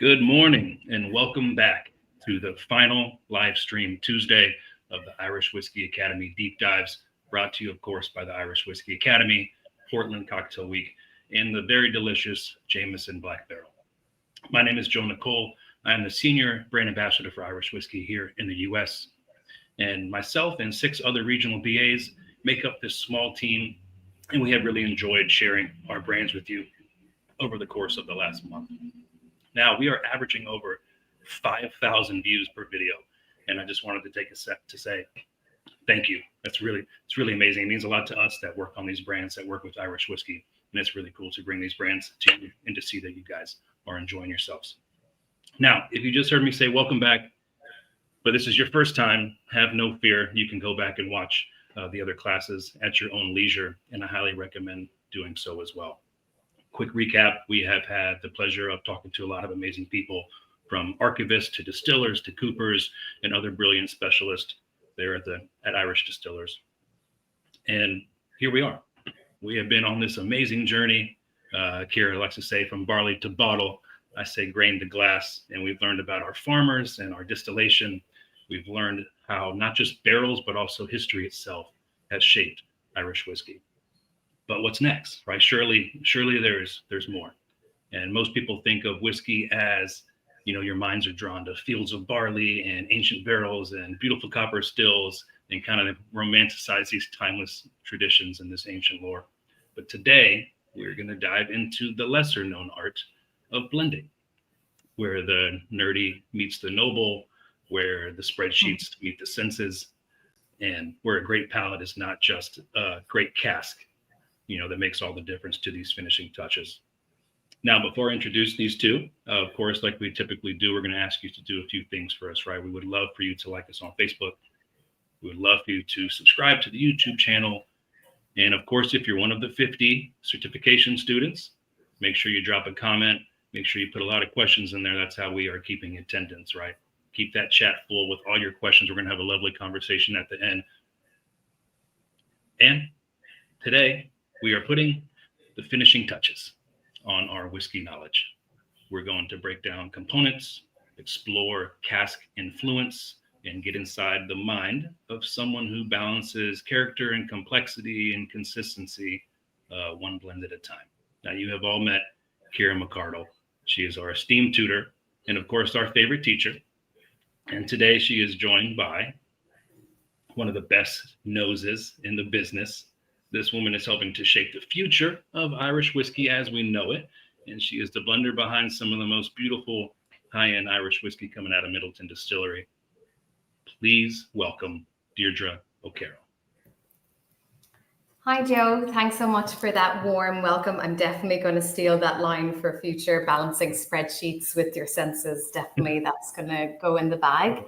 Good morning and welcome back to the final live stream Tuesday of the Irish Whiskey Academy Deep Dives, brought to you, of course, by the Irish Whiskey Academy, Portland Cocktail Week, and the very delicious Jameson Black Barrel. My name is Joe Nicole. I am the Senior Brand Ambassador for Irish Whiskey here in the U.S., and myself and 6 other regional BAs make up this small team, and we have really enjoyed sharing our brands with you over the course of the last month. Now, we are averaging over 5,000 views per video, and I just wanted to take a sec to say thank you. It's really amazing. It means a lot to us that work on these brands, that work with Irish whiskey, and it's really cool to bring these brands to you and to see that you guys are enjoying yourselves. Now, if you just heard me say welcome back, but this is your first time, have no fear. You can go back and watch the other classes at your own leisure, and I highly recommend doing so as well. Quick recap, we have had the pleasure of talking to a lot of amazing people, from archivists to distillers to coopers and other brilliant specialists there at Irish Distillers. And here we are. We have been on this amazing journey. Kira likes to say from barley to bottle. I say grain to glass. And we've learned about our farmers and our distillation. We've learned how not just barrels, but also history itself has shaped Irish whiskey. But what's next, right? Surely there's more. And most people think of whiskey as, your minds are drawn to fields of barley and ancient barrels and beautiful copper stills and kind of romanticize these timeless traditions and this ancient lore. But today, we're going to dive into the lesser known art of blending, where the nerdy meets the noble, where the spreadsheets meet the senses, and where a great palate is not just a great cask, that makes all the difference to these finishing touches. Now, before I introduce these two, of course, like we typically do, we're going to ask you to do a few things for us, right? We would love for you to like us on Facebook. We would love for you to subscribe to the YouTube channel. And of course, if you're one of the 50 certification students, make sure you drop a comment. Make sure you put a lot of questions in there. That's how we are keeping attendance, right? Keep that chat full with all your questions. We're going to have a lovely conversation at the end. And today, we are putting the finishing touches on our whiskey knowledge. We're going to break down components, explore cask influence, and get inside the mind of someone who balances character and complexity and consistency, one blend at a time. Now, you have all met Kira McCardle. She is our esteemed tutor and, of course, our favorite teacher. And today she is joined by one of the best noses in the business. This woman is helping to shape the future of Irish whiskey as we know it. And she is the blender behind some of the most beautiful high-end Irish whiskey coming out of Middleton Distillery. Please welcome Deirdre O'Carroll. Hi, Joe. Thanks so much for that warm welcome. I'm definitely going to steal that line for future balancing spreadsheets with your senses. Definitely that's going to go in the bag.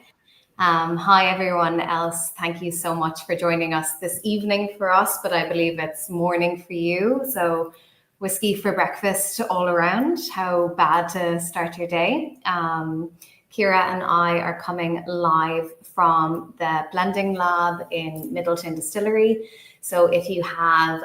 Hi, everyone else. Thank you so much for joining us this evening for us, but I believe it's morning for you. So whiskey for breakfast all around. How bad to start your day. Kira and I are coming live from the blending lab in Middleton Distillery. So if you have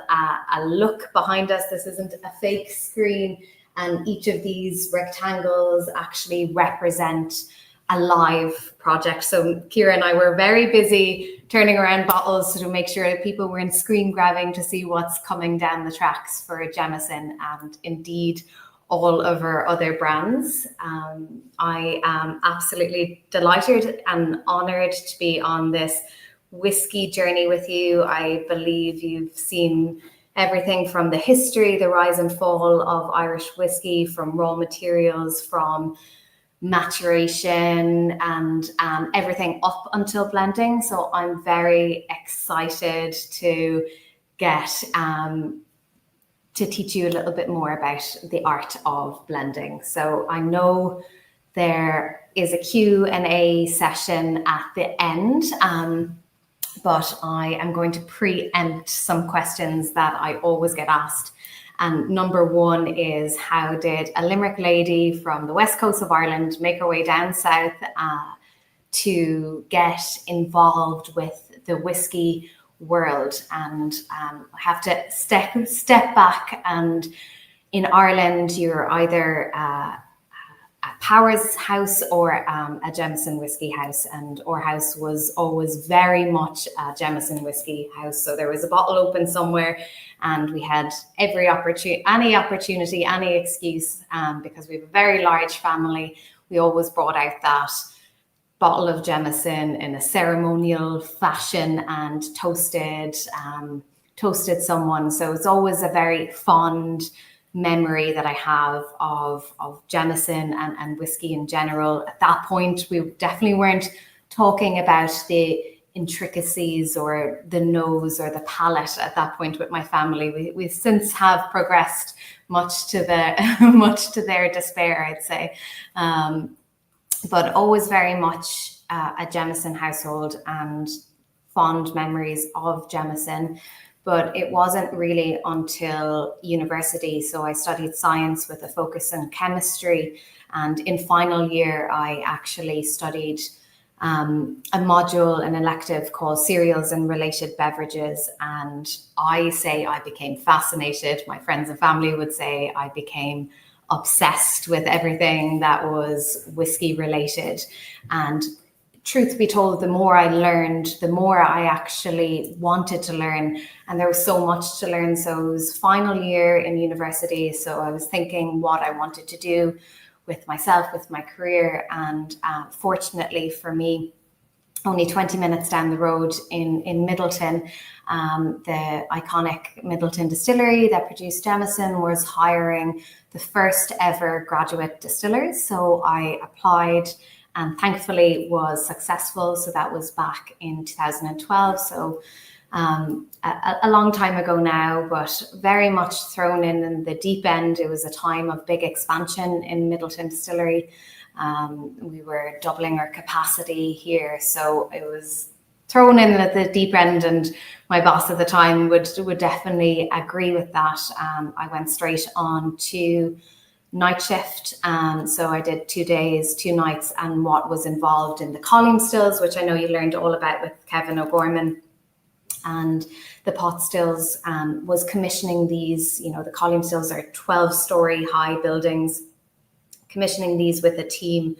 a look behind us, this isn't a fake screen, and each of these rectangles actually represent a live project. So Kira and I were very busy turning around bottles to make sure that people were in screen grabbing to see what's coming down the tracks for Jameson and indeed all of our other brands. I am absolutely delighted and honored to be on this whiskey journey with you. I believe you've seen everything from the history, the rise and fall of Irish whiskey, from raw materials, from maturation, and everything up until blending. So I'm very excited to get to teach you a little bit more about the art of blending. So I know there is a Q&A session at the end, but I am going to preempt some questions that I always get asked. And number one is, how did a Limerick lady from the west coast of Ireland make her way down south to get involved with the whiskey world? And I have to step back, and in Ireland you're either a Powers house or a Jameson whiskey house, and our house was always very much a Jameson whiskey house. So there was a bottle open somewhere, and we had any opportunity, any excuse, because we have a very large family. We always brought out that bottle of Jameson in a ceremonial fashion and toasted someone. So it's always a very fond memory that I have of Jameson and whiskey in general. At that point, we definitely weren't talking about the intricacies or the nose or the palate at that point with my family. We since have progressed much to their despair, I'd say. But always very much a Jameson household and fond memories of Jameson. But it wasn't really until university. So I studied science with a focus in chemistry. And in final year, I actually studied a module, an elective called Cereals and Related Beverages. And I say I became fascinated. My friends and family would say I became obsessed with everything that was whiskey related. And truth be told, the more I learned, the more I actually wanted to learn. And there was so much to learn. So it was final year in university. So I was thinking what I wanted to do with myself, with my career. And fortunately for me, only 20 minutes down the road in Middleton, the iconic Middleton distillery that produced Jameson was hiring the first ever graduate distillers. So I applied and thankfully was successful. So that was back in 2012. So a long time ago now, but very much thrown in the deep end. It was a time of big expansion in Middleton Distillery. We were doubling our capacity here. So it was thrown in at the deep end, and my boss at the time would definitely agree with that. I went straight on to night shift. So I did 2 days, 2 nights, and what was involved in the column stills, which I know you learned all about with Kevin O'Gorman. And the pot stills was commissioning these, the column stills are 12-story high buildings, commissioning these with a team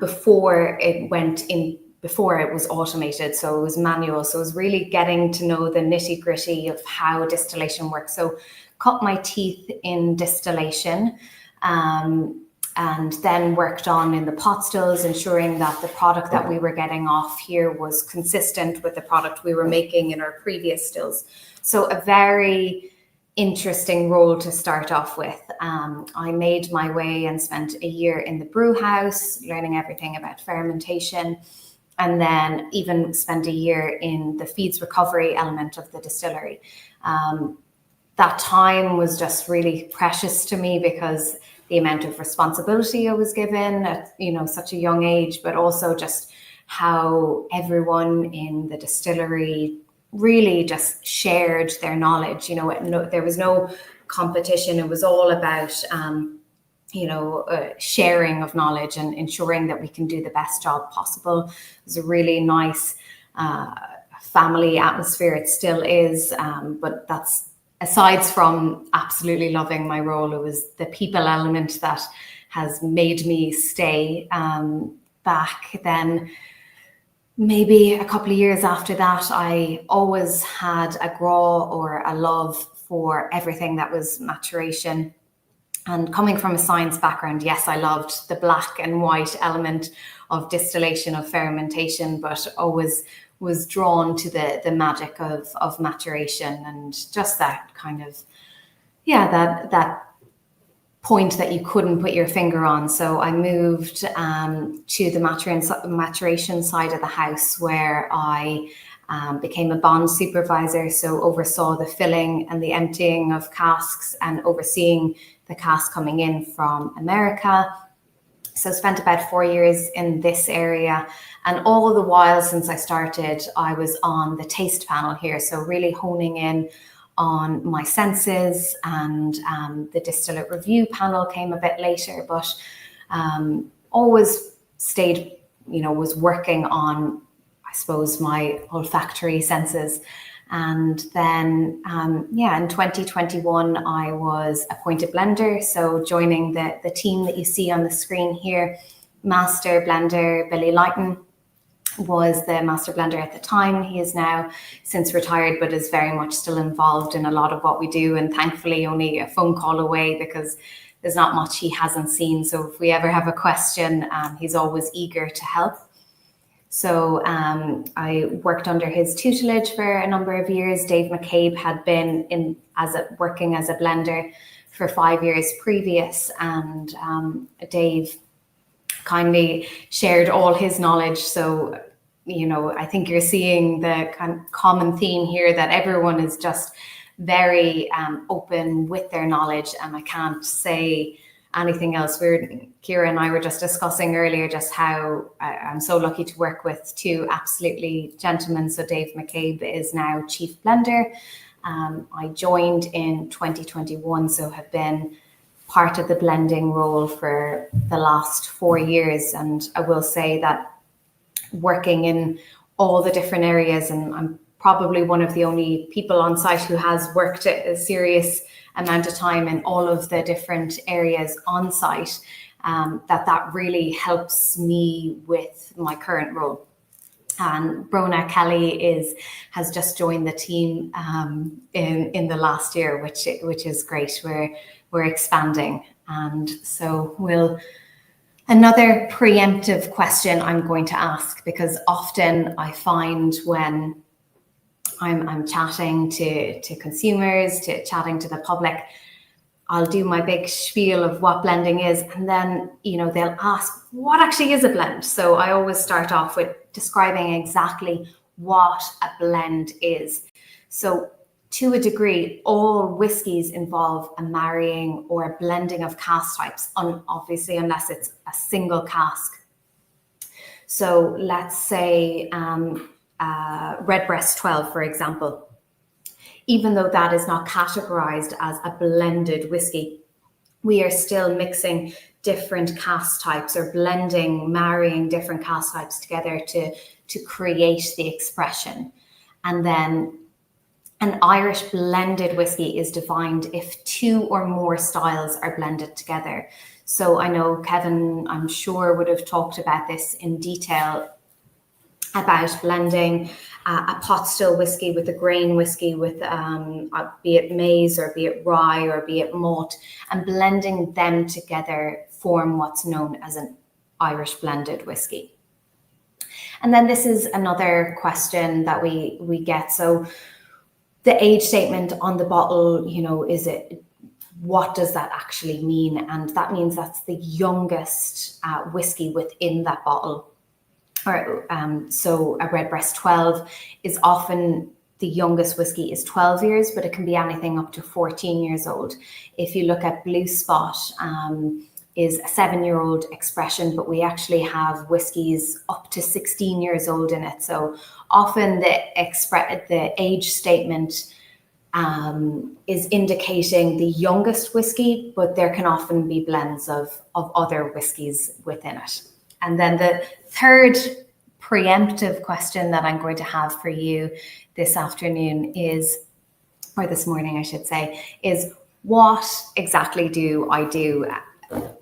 before it was automated. So it was manual. So it was really getting to know the nitty gritty of how distillation works. So cut my teeth in distillation, and then worked on in the pot stills, ensuring that the product that we were getting off here was consistent with the product we were making in our previous stills. So a very interesting role to start off with. I made my way and spent a year in the brew house, learning everything about fermentation, and then even spent a year in the feeds recovery element of the distillery. That time was just really precious to me because the amount of responsibility I was given at such a young age, but also just how everyone in the distillery really just shared their knowledge. There was no competition. It was all about sharing of knowledge and ensuring that we can do the best job possible. It was a really nice family atmosphere. It still is, but that's aside from absolutely loving my role. It was the people element that has made me stay. Back then, maybe a couple of years after that, I always had a grow or a love for everything that was maturation. And coming from a science background, yes, I loved the black and white element of distillation, of fermentation, but always was drawn to the magic of maturation and just that kind of, that point that you couldn't put your finger on. So I moved to the maturation side of the house, where I became a bond supervisor. So oversaw the filling and the emptying of casks and overseeing the cask coming in from America. So spent about 4 years in this area. And all the while since I started, I was on the taste panel here. So really honing in on my senses, and the distillate review panel came a bit later, but always stayed, was working on, I suppose, my olfactory senses. And then, in 2021, I was appointed blender. So joining the team that you see on the screen here, master blender Billy Lighton was the master blender at the time. He is now since retired, but is very much still involved in a lot of what we do, and thankfully only a phone call away, because there's not much he hasn't seen. So if we ever have a question, he's always eager to help. So I worked under his tutelage for a number of years. Dave McCabe had been working as a blender for 5 years previous, and Dave kindly shared all his knowledge. So, I think you're seeing the kind of common theme here, that everyone is just very open with their knowledge, and I can't say anything else. Kira and I were just discussing earlier just how I'm so lucky to work with two absolutely gentlemen. So Dave McCabe is now chief blender. I joined in 2021, so have been part of the blending role for the last 4 years. And I will say that working in all the different areas, and I'm probably one of the only people on site who has worked a serious amount of time in all of the different areas on site, that really helps me with my current role. And Brona Kelly has just joined the team in the last year, which is great. We're expanding, and so another preemptive question I'm going to ask, because often I find when I'm chatting to consumers, chatting to the public, I'll do my big spiel of what blending is, and then they'll ask, what actually is a blend? So I always start off with describing exactly what a blend is. So to a degree, all whiskies involve a marrying or a blending of cask types, obviously unless it's a single cask. So let's say Redbreast 12, for example. Even though that is not categorized as a blended whiskey, we are still mixing different cask types, or marrying different cask types together to create the expression. And then an Irish blended whiskey is defined if 2 or more styles are blended together. So I know Kevin, I'm sure, would have talked about this in detail, about blending a pot still whiskey with a grain whiskey with be it maize or be it rye or be it malt, and blending them together form what's known as an Irish blended whiskey. And then this is another question that we get. So the age statement on the bottle, what does that actually mean? And that means that's the youngest whiskey within that bottle. So a Redbreast 12 is often, the youngest whiskey is 12 years, but it can be anything up to 14 years old. If you look at Blue Spot, is a 7-year-old expression, but we actually have whiskies up to 16 years old in it. So often the age statement is indicating the youngest whiskey, but there can often be blends of other whiskies within it. And then the third preemptive question that I'm going to have for you this afternoon or this morning, I should say, is what exactly do I do?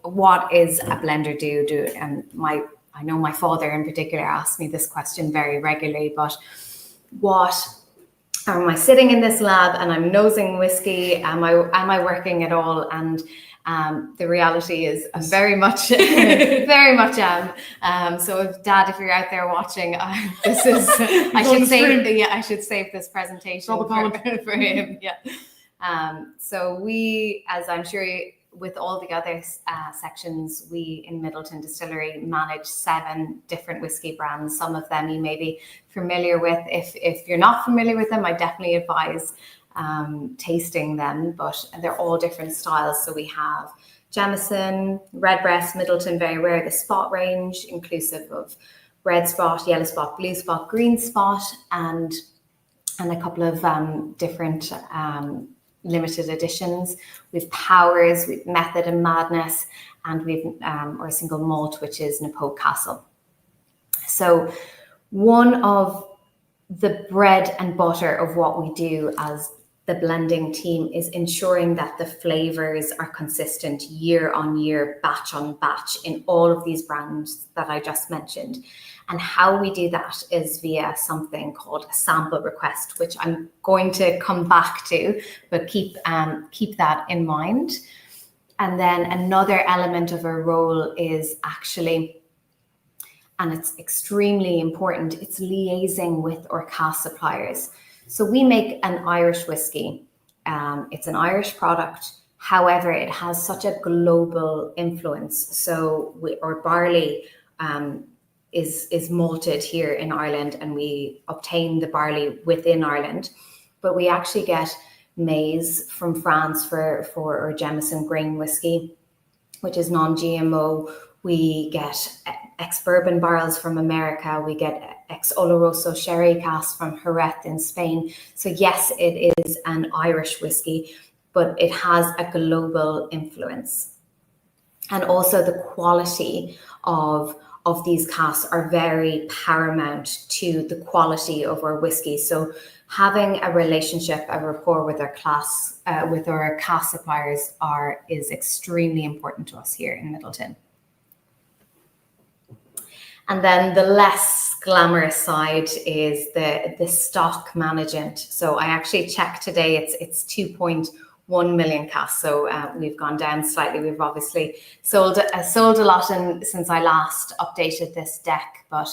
What is a blender do? And I know my father in particular asks me this question very regularly, but am I sitting in this lab and I'm nosing whiskey? Am I working at all? And the reality is I very much am. So if Dad, if you're out there watching, I should save this presentation for him. Yeah. So we, as I'm sure with all the other sections, we in Middleton Distillery manage 7 different whiskey brands. Some of them you may be familiar with. If you're not familiar with them, I definitely advise tasting them, but they're all different styles. So we have Jameson, Redbreast, Middleton Very Rare, the Spot range, inclusive of Red Spot, Yellow Spot, Blue Spot, Green Spot, and a couple of different limited editions. We've Powers, we've Method and Madness, and we've our single malt, which is Napo Castle. So one of the bread and butter of what we do as the blending team is ensuring that the flavors are consistent year on year, batch on batch in all of these brands that I just mentioned. And how we do that is via something called a sample request, which I'm going to come back to, but keep that in mind. And then another element of our role is actually, and it's extremely important, it's liaising with our cask suppliers. So we make an Irish whiskey. It's an Irish product. However, it has such a global influence. So our barley is malted here in Ireland, and we obtain the barley within Ireland. But we actually get maize from France for our Jameson grain whiskey, which is non-GMO. We get ex-bourbon barrels from America. We get ex-Oloroso sherry casks from Jerez in Spain. So yes, it is an Irish whiskey, but it has a global influence. And also the quality of these casks are very paramount to the quality of our whiskey. So having a relationship, a rapport with our cask suppliers is extremely important to us here in Midleton. And then the less glamorous side is the stock management. So I actually checked today, it's 2.1 million casks. So we've gone down slightly. We've obviously sold a lot since I last updated this deck, but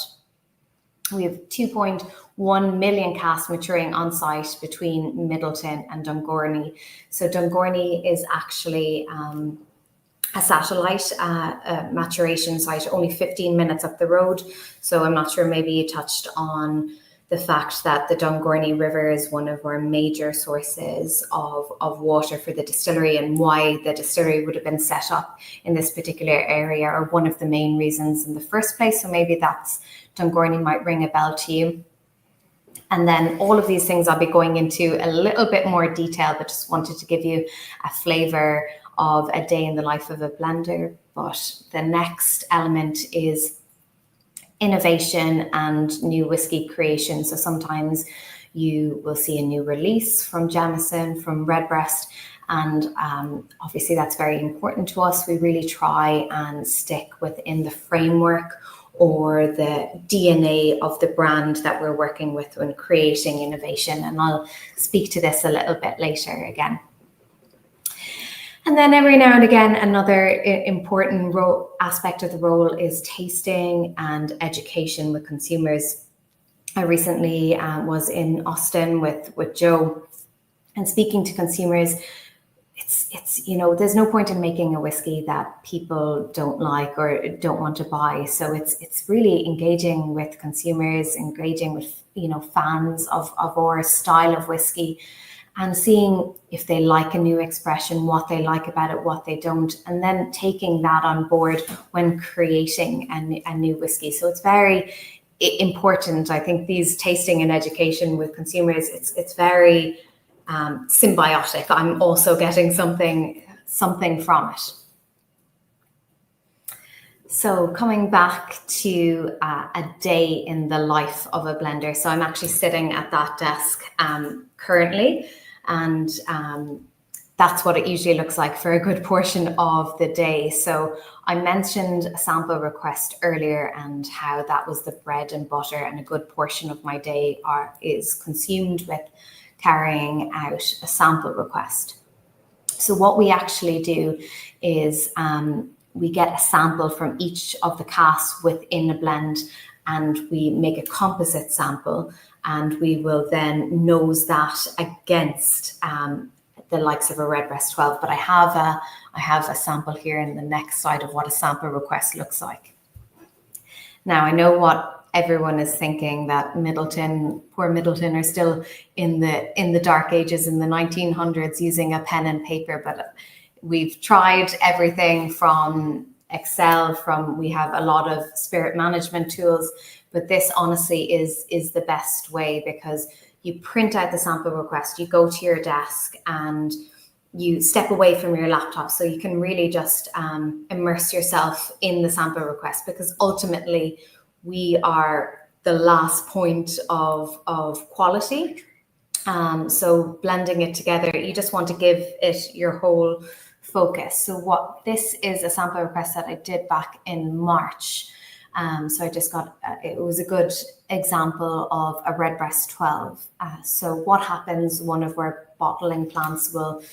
we have 2.1 million casks maturing on site between Midleton and Dungorney. So Dungorney is actually a satellite maturation site, only 15 minutes up the road. So I'm not sure, maybe you touched on the fact that the Dungorney River is one of our major sources of water for the distillery, and why the distillery would have been set up in this particular area, or one of the main reasons in the first place. So maybe Dungorney might ring a bell to you. And then all of these things I'll be going into a little bit more detail, but just wanted to give you a flavor of a day in the life of a blender. But the next element is innovation and new whiskey creation. So sometimes you will see a new release from Jameson, from Redbreast, and obviously that's very important to us. We really try and stick within the framework or the DNA of the brand that we're working with when creating innovation. And I'll speak to this a little bit later again. And then every now and again, another important aspect of the role is tasting and education with consumers. I recently was in Austin with Joe, and speaking to consumers. It's there's no point in making a whiskey that people don't like or don't want to buy. So it's really engaging with consumers, engaging with fans of our style of whiskey, and seeing if they like a new expression, what they like about it, what they don't, and then taking that on board when creating a new whiskey. So it's very important. I think these tasting and education with consumers, it's very symbiotic. I'm also getting something from it. So coming back to a day in the life of a blender. So I'm actually sitting at that desk currently, and that's what it usually looks like for a good portion of the day. So I mentioned a sample request earlier, and how that was the bread and butter, and a good portion of my day is consumed with carrying out a sample request. So what we actually do is we get a sample from each of the casks within a blend, and we make a composite sample, and we will then nose that against the likes of a Redbreast 12. But I have a sample here in the next slide of what a sample request looks like. Now I know what everyone is thinking, that poor Midleton are still in the dark ages, in the 1900s, using a pen and paper. But we've tried everything from Excel, we have a lot of spirit management tools, but this honestly is the best way, because you print out the sample request, you go to your desk, and you step away from your laptop, so you can really just immerse yourself in the sample request, because ultimately we are the last point of quality. So blending it together, you just want to give it your whole focus. So what this is a sample request that I did back in March. So I just got, it was a good example of a Redbreast 12. So what happens, one of our bottling plants will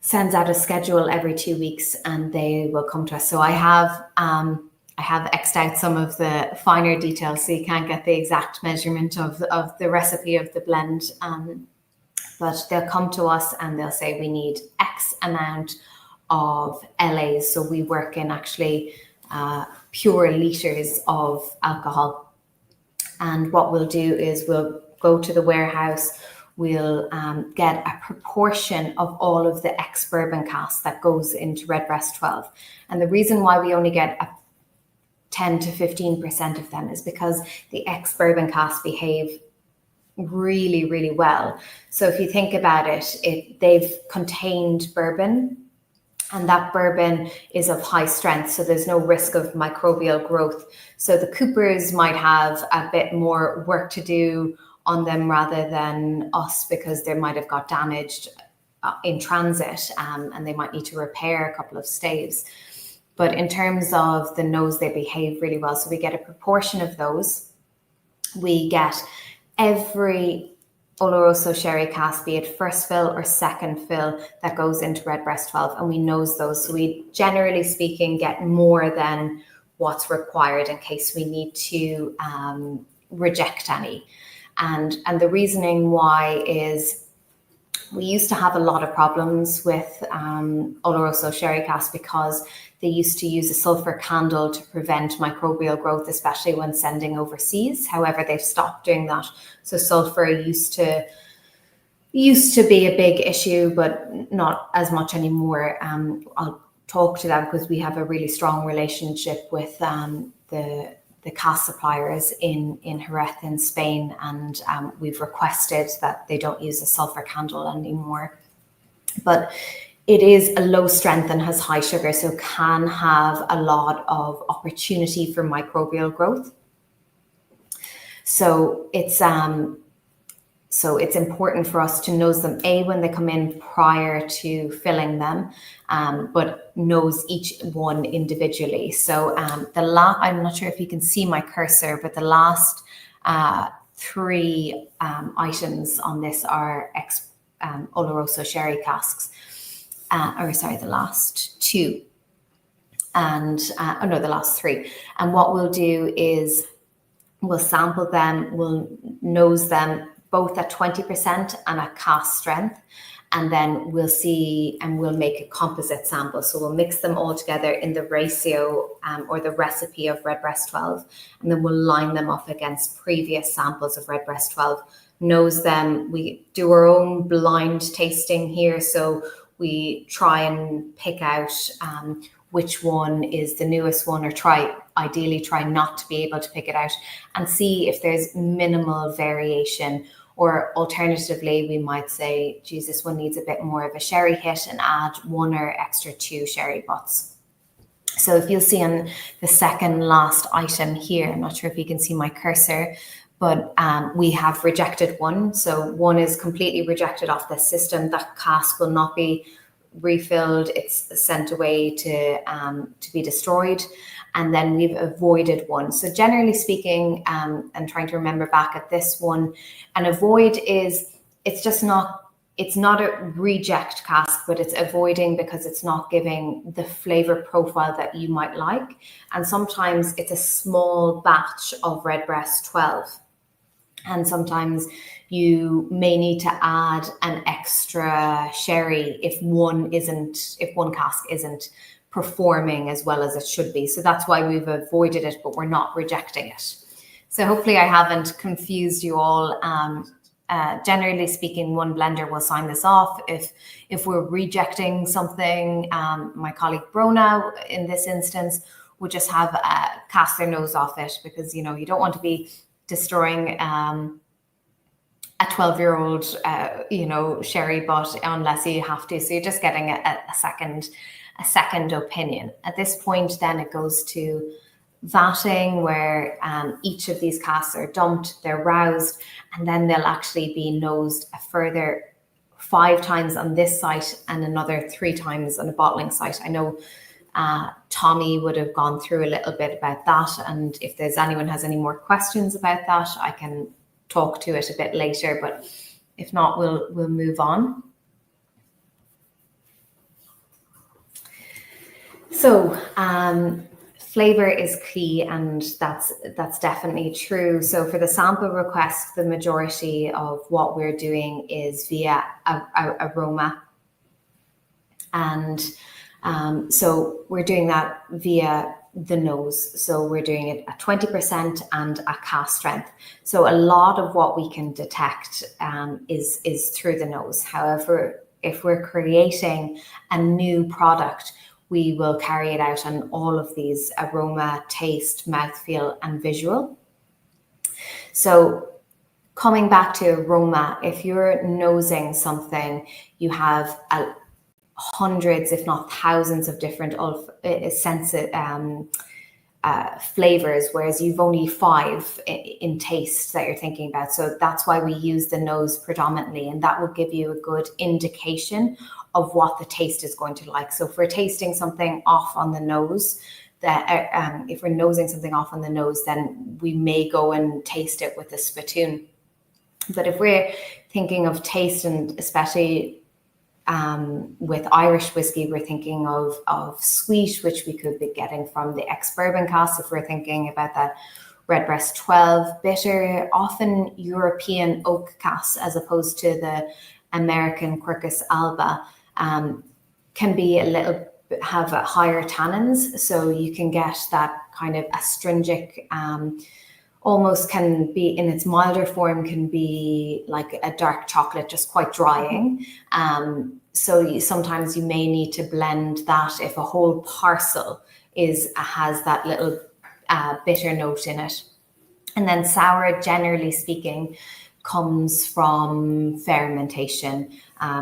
sends out a schedule every 2 weeks and they will come to us. So I have X'd out some of the finer details so you can't get the exact measurement of the recipe of the blend. But they'll come to us and they'll say we need X amount of LAs. So we work in actually pure liters of alcohol. And what we'll do is we'll go to the warehouse, we'll get a proportion of all of the ex-bourbon cask that goes into Redbreast 12. And the reason why we only get a 10 to 15% of them is because the ex-bourbon cask behave really, really well. So if you think about it, they've contained bourbon, and that bourbon is of high strength, so there's no risk of microbial growth. So the coopers might have a bit more work to do on them rather than us, because they might have got damaged in transit, and they might need to repair a couple of staves. But in terms of the nose, they behave really well. So we get a proportion of those. We get every Oloroso sherry cask, be it first fill or second fill, that goes into Redbreast 12, and we nose those. So we, generally speaking, get more than what's required in case we need to reject any. And the reasoning why is we used to have a lot of problems with Oloroso sherry cask because they used to use a sulfur candle to prevent microbial growth, especially when sending overseas. However, they've stopped doing that. So sulfur used to be a big issue, but not as much anymore. I'll talk to that because we have a really strong relationship with the cask suppliers in Jerez in Spain, and we've requested that they don't use a sulfur candle anymore. But it is a low strength and has high sugar, so can have a lot of opportunity for microbial growth. So it's important for us to nose them, when they come in prior to filling them, but nose each one individually. So I'm not sure if you can see my cursor, but the last three items on this are Oloroso sherry casks. The last two. And, the last three. And what we'll do is we'll sample them, we'll nose them both at 20% and at cask strength. And then we'll see, and we'll make a composite sample. So we'll mix them all together in the ratio or the recipe of Redbreast 12. And then we'll line them up against previous samples of Redbreast 12, nose them. We do our own blind tasting here. So we try and pick out which one is the newest one, or ideally try not to be able to pick it out, and see if there's minimal variation. Or alternatively, we might say, geez, this one needs a bit more of a sherry hit, and add 1 or extra 2 sherry butts. So if you'll see on the second last item here, I'm not sure if you can see my cursor, but we have rejected one. So one is completely rejected off the system. That cask will not be refilled. It's sent away to be destroyed. And then we've avoided one. So generally speaking, and trying to remember back at this one, an avoid is, it's not a reject cask, but it's avoiding because it's not giving the flavor profile that you might like. And sometimes it's a small batch of Redbreast 12. And sometimes you may need to add an extra sherry if one cask isn't performing as well as it should be. So that's why we've avoided it, but we're not rejecting it. So hopefully I haven't confused you all. Generally speaking, one blender will sign this off. If we're rejecting something, my colleague Brona in this instance would just have cast their nose off it, because you don't want to be destroying a 12-year-old sherry butt unless you have to. So you're just getting a second opinion. At this point, then it goes to vatting where each of these casks are dumped, they're roused, and then they'll actually be nosed a further 5 times on this site and another 3 times on a bottling site. I know Tommy would have gone through a little bit about that, and if there's anyone has any more questions about that, I can talk to it a bit later, but if not, we'll move on. So flavor is key, and that's definitely true. So for the sample request, the majority of what we're doing is via aroma, and so we're doing that via the nose. So we're doing it at 20% and a cask strength. So a lot of what we can detect is through the nose. However, if we're creating a new product, we will carry it out on all of these: aroma, taste, mouthfeel, and visual. So coming back to aroma, if you're nosing something, you have hundreds, if not thousands, of different flavors, whereas you've only 5 in taste that you're thinking about. So that's why we use the nose predominantly, and that will give you a good indication of what the taste is going to like. So if we're tasting something off on the nose, that if we're nosing something off on the nose, then we may go and taste it with a spittoon. But if we're thinking of taste, and especially with Irish whiskey, we're thinking of sweet, which we could be getting from the ex-bourbon cask. If we're thinking about that Redbreast 12, bitter, often European oak cask as opposed to the American Quercus alba, can be have higher tannins, so you can get that kind of astringent, almost can be in its milder form, can be like a dark chocolate, just quite drying. So sometimes you may need to blend that if a whole parcel has that little bitter note in it. And then sour, generally speaking, comes from fermentation,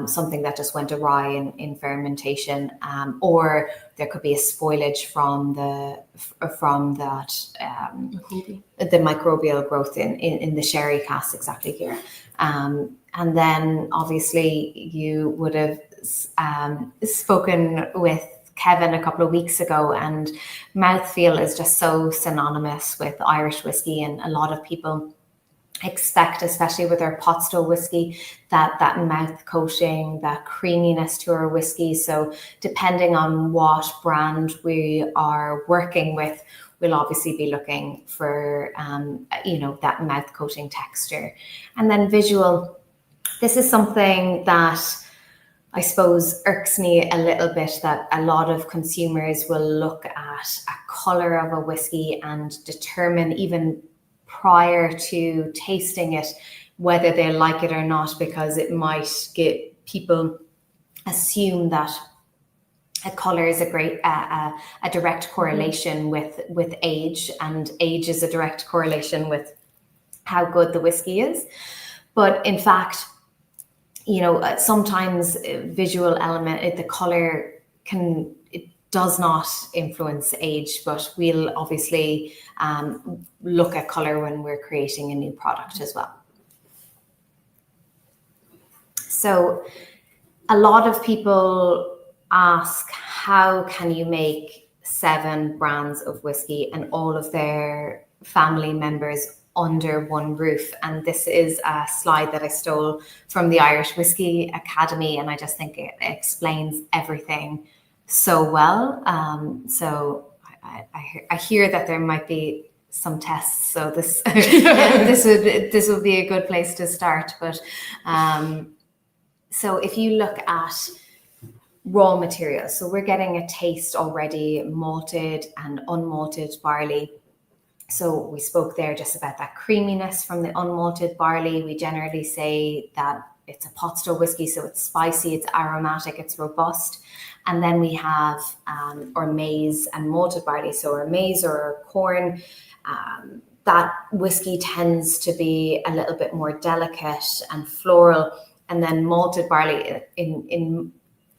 something that just went awry in fermentation, or there could be a spoilage from that the microbial growth in the sherry cask, exactly here. And then obviously you would have spoken with Kevin a couple of weeks ago, and mouthfeel is just so synonymous with Irish whiskey, and a lot of people expect, especially with our pot still whiskey, that mouth coating, that creaminess to our whiskey. So depending on what brand we are working with, we'll obviously be looking for that mouth coating texture. And then visual, this is something that I suppose irks me a little bit, that a lot of consumers will look at a color of a whiskey and determine, even prior to tasting it, whether they like it or not, because it might get people assume that a color is a direct correlation with age, and age is a direct correlation with how good the whiskey is. But in fact, sometimes visual element, the color does not influence age, but we'll obviously look at color when we're creating a new product as well. So a lot of people ask, how can you make 7 brands of whiskey and all of their family members under one roof? And this is a slide that I stole from the Irish Whiskey Academy, and I just think it explains everything so well. So I hear that there might be some tests, so this this would be a good place to start. But so if you look at raw materials, so we're getting a taste already: malted and unmalted barley. So we spoke there just about that creaminess from the unmalted barley. We generally say that it's a pot still whiskey, so it's spicy, it's aromatic, it's robust. And then we have our maize and malted barley. So our maize or our corn, that whiskey tends to be a little bit more delicate and floral. And then malted barley, in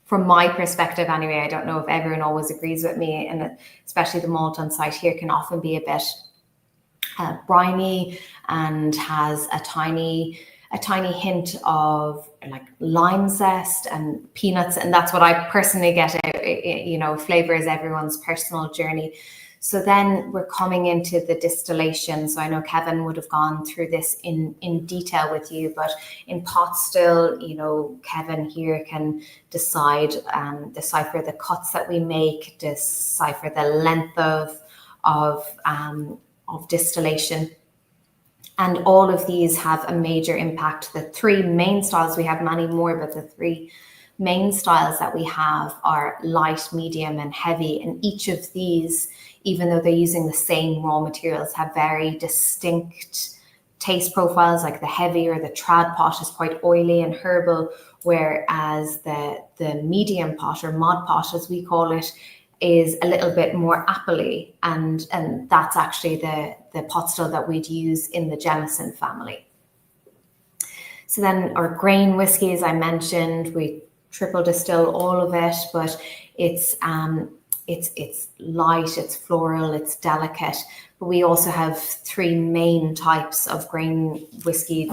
from my perspective anyway, I don't know if everyone always agrees with me, and especially the malt on site here can often be a bit briny and has a tiny hint of like lime zest and peanuts, and that's what I personally get. Flavor is everyone's personal journey. So then we're coming into the distillation. So I know Kevin would have gone through this in detail with you, but in pot still, Kevin here can decipher the cuts that we make, decipher the length of distillation. And all of these have a major impact. The three main styles, we have many more, but the three main styles that we have are light, medium, and heavy. And each of these, even though they're using the same raw materials, have very distinct taste profiles. Like the heavy or the trad pot is quite oily and herbal, whereas the medium pot, or mod pot as we call it, is a little bit more appley, and that's actually the pot still that we'd use in the Jameson family. So then our grain whiskey, as I mentioned, we triple distill all of it, but it's light, it's floral, it's delicate. But we also have three main types of grain whiskey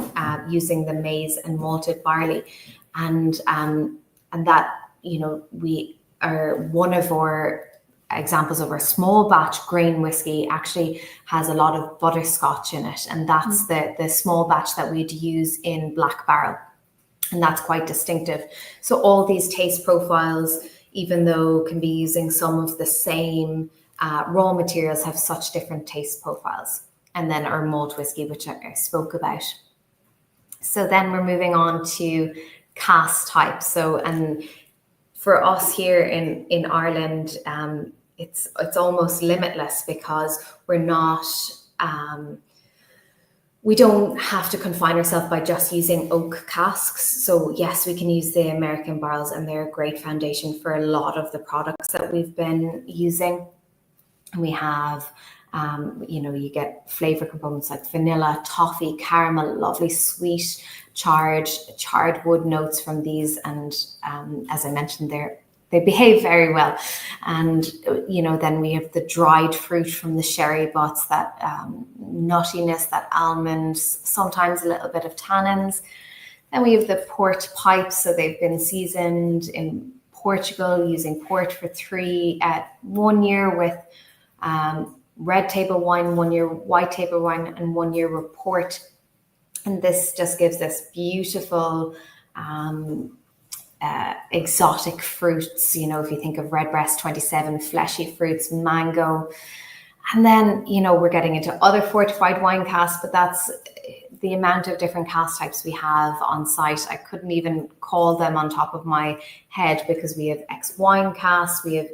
using the maize and malted barley, and that we are one of our examples of our small batch grain whiskey actually has a lot of butterscotch in it, and that's the small batch that we'd use in Black Barrel, and that's quite distinctive. So all these taste profiles, even though can be using some of the same raw materials, have such different taste profiles. And then our malt whiskey, which I spoke about. So then we're moving on to cask type. So, and for us here in Ireland, it's almost limitless, because we're not, we don't have to confine ourselves by just using oak casks. So yes, we can use the American barrels, and they're a great foundation for a lot of the products that we've been using. And we have, you get flavor components like vanilla, toffee, caramel, lovely sweet, charred wood notes from these. And as I mentioned, they behave very well. And, then we have the dried fruit from the sherry butts, that nuttiness, that almonds, sometimes a little bit of tannins. Then we have the port pipes. So they've been seasoned in Portugal using port for 1 year with red table wine, 1 year white table wine, and 1 year report. And this just gives us beautiful exotic fruits. If you think of Redbreast 27, fleshy fruits, mango. And then, we're getting into other fortified wine casks, but that's the amount of different cask types we have on site. I couldn't even call them on top of my head, because we have ex-wine casks, we have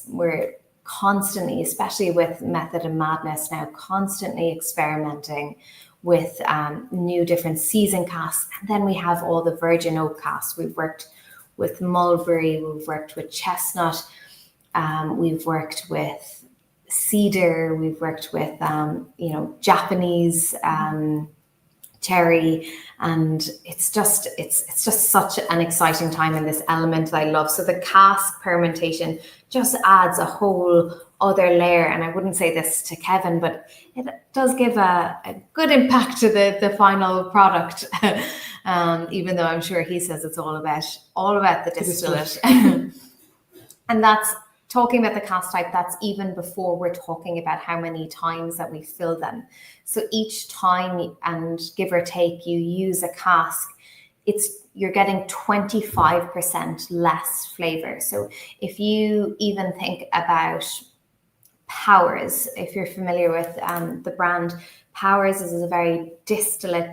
we're constantly, especially with Method and Madness now, constantly experimenting with new different season casks. And then we have all the virgin oak casks. We've worked with mulberry, we've worked with chestnut, we've worked with cedar, we've worked with Japanese cherry, and it's just such an exciting time in this element that I love. So the cask fermentation just adds a whole other layer, and I wouldn't say this to Kevin, but it does give a good impact to the final product. Even though I'm sure he says it's all about the distillate. And that's talking about the cask type. That's even before we're talking about how many times that we fill them. So each time, and give or take, you use a cask, you're getting 25% less flavor. So if you even think about Powers, if you're familiar with the brand, Powers is a very distillate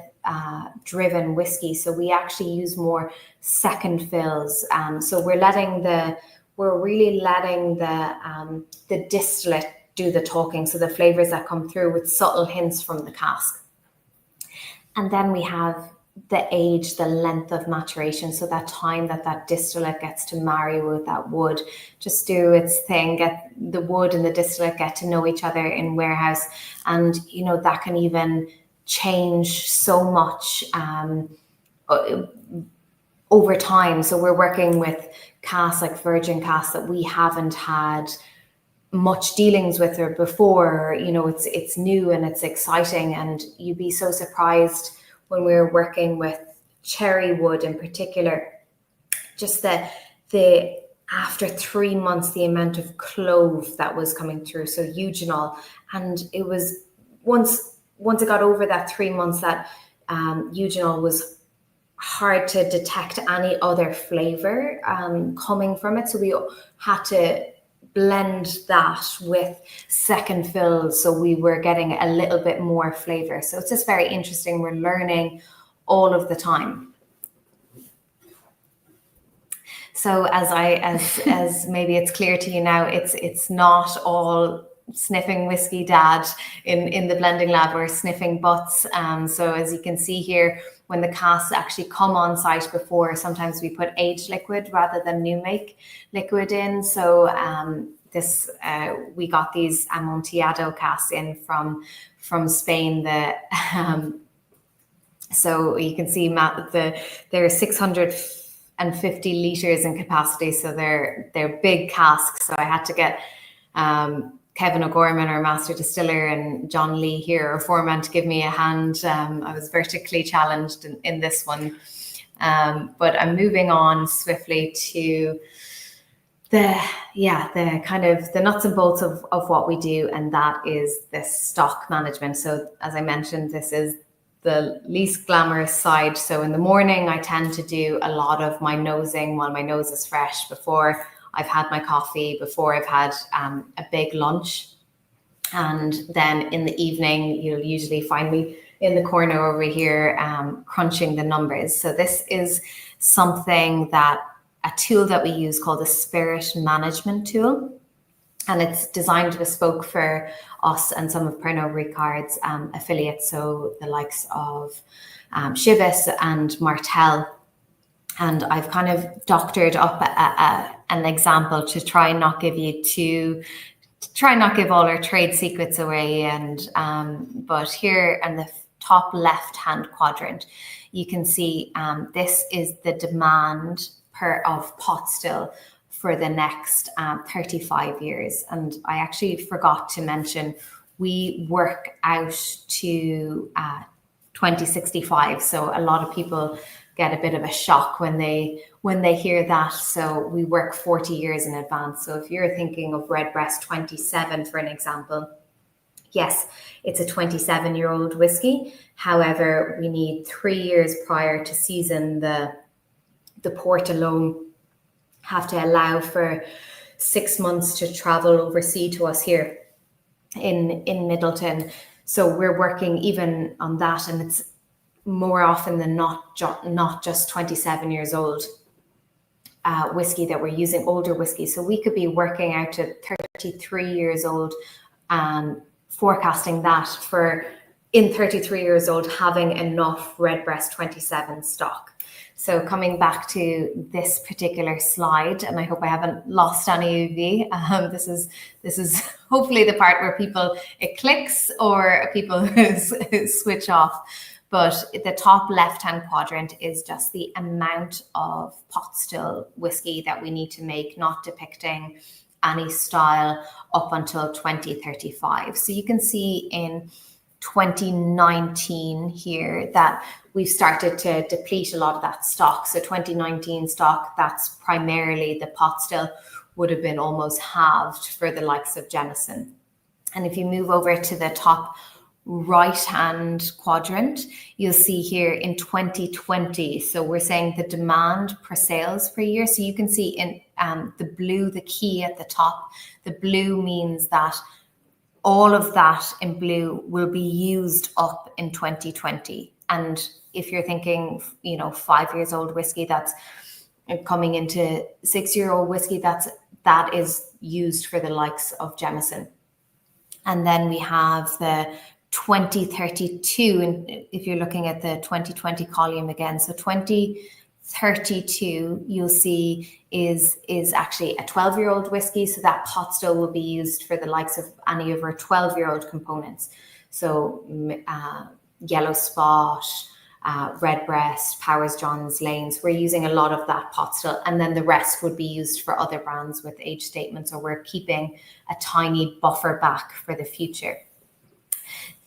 driven whiskey. So we actually use more second fills. So we're really letting the distillate do the talking. So the flavors that come through with subtle hints from the cask. And then we have the age, the length of maturation. So that time that distillate gets to marry with that wood, just do its thing, get the wood and the distillate get to know each other in warehouse. And, that can even change so much over time. So we're working with casks like virgin casks that we haven't had much dealings with her before. You know, it's new and it's exciting, and you'd be so surprised when we're working with cherry wood in particular, just the after 3 months, the amount of clove that was coming through, so eugenol. And it was once it got over that 3 months, that eugenol was hard to detect any other flavor coming from it. So we had to blend that with second fills, so we were getting a little bit more flavor. So it's just very interesting. We're learning all of the time. So as maybe it's clear to you now, it's not all sniffing whiskey dad in the blending lab. We're sniffing butts. So as you can see here, when the casks actually come on site before, sometimes we put aged liquid rather than new make liquid in. So we got these Amontillado casks in from Spain. So you can see they're 650 liters in capacity, so they're big casks. So I had to get Kevin O'Gorman, our master distiller, and John Lee here, our foreman, to give me a hand. I was vertically challenged in this one, but I'm moving on swiftly to the kind of the nuts and bolts of what we do, and that is the stock management. So as I mentioned, this is the least glamorous side. So in the morning, I tend to do a lot of my nosing while my nose is fresh, before I've had my coffee, before I've had a big lunch. And then in the evening, you'll usually find me in the corner over here crunching the numbers. So this is a tool that we use called the spirit management tool. And it's designed bespoke for us and some of Pernod Ricard's affiliates, so the likes of Chivas and Martell. And I've kind of doctored up an example to try and not give all our trade secrets away. And but here in the top left-hand quadrant, you can see this is the demand of pot still for the next 35 years. And I actually forgot to mention, we work out to 2065. So a lot of people get a bit of a shock when they hear that. So we work 40 years in advance. So if you're thinking of Redbreast 27, for an example, yes, it's a 27-year-old whiskey. However, we need 3 years prior to season. The port alone have to allow for 6 months to travel overseas to us here in Middleton. So we're working even on that, and it's more often than not just 27 years old whiskey that we're using, older whiskey. So we could be working out to 33 years old, forecasting that for in 33 years old having enough Redbreast 27 stock. So coming back to this particular slide, and I hope I haven't lost any of you. This is hopefully the part where it clicks or people switch off. But the top left-hand quadrant is just the amount of pot still whiskey that we need to make, not depicting any style, up until 2035. So you can see in 2019 here that we've started to deplete a lot of that stock. So 2019 stock, that's primarily the pot still, would have been almost halved for the likes of Jameson. And if you move over to the top right-hand quadrant, you'll see here in 2020. So we're saying the demand per sales per year. So you can see in the blue, the key at the top, the blue means that all of that in blue will be used up in 2020. And if you're thinking, 5 years old whiskey, that's coming into 6-year-old whiskey, that is used for the likes of Jameson. And then we have the 2032, and if you're looking at the 2020 column again, so 2032 you'll see is actually a 12-year-old whiskey. So that pot still will be used for the likes of any of our 12-year-old components. So yellow spot, Redbreast, Powers Johns, Lanes. We're using a lot of that pot still, and then the rest would be used for other brands with age statements, or we're keeping a tiny buffer back for the future.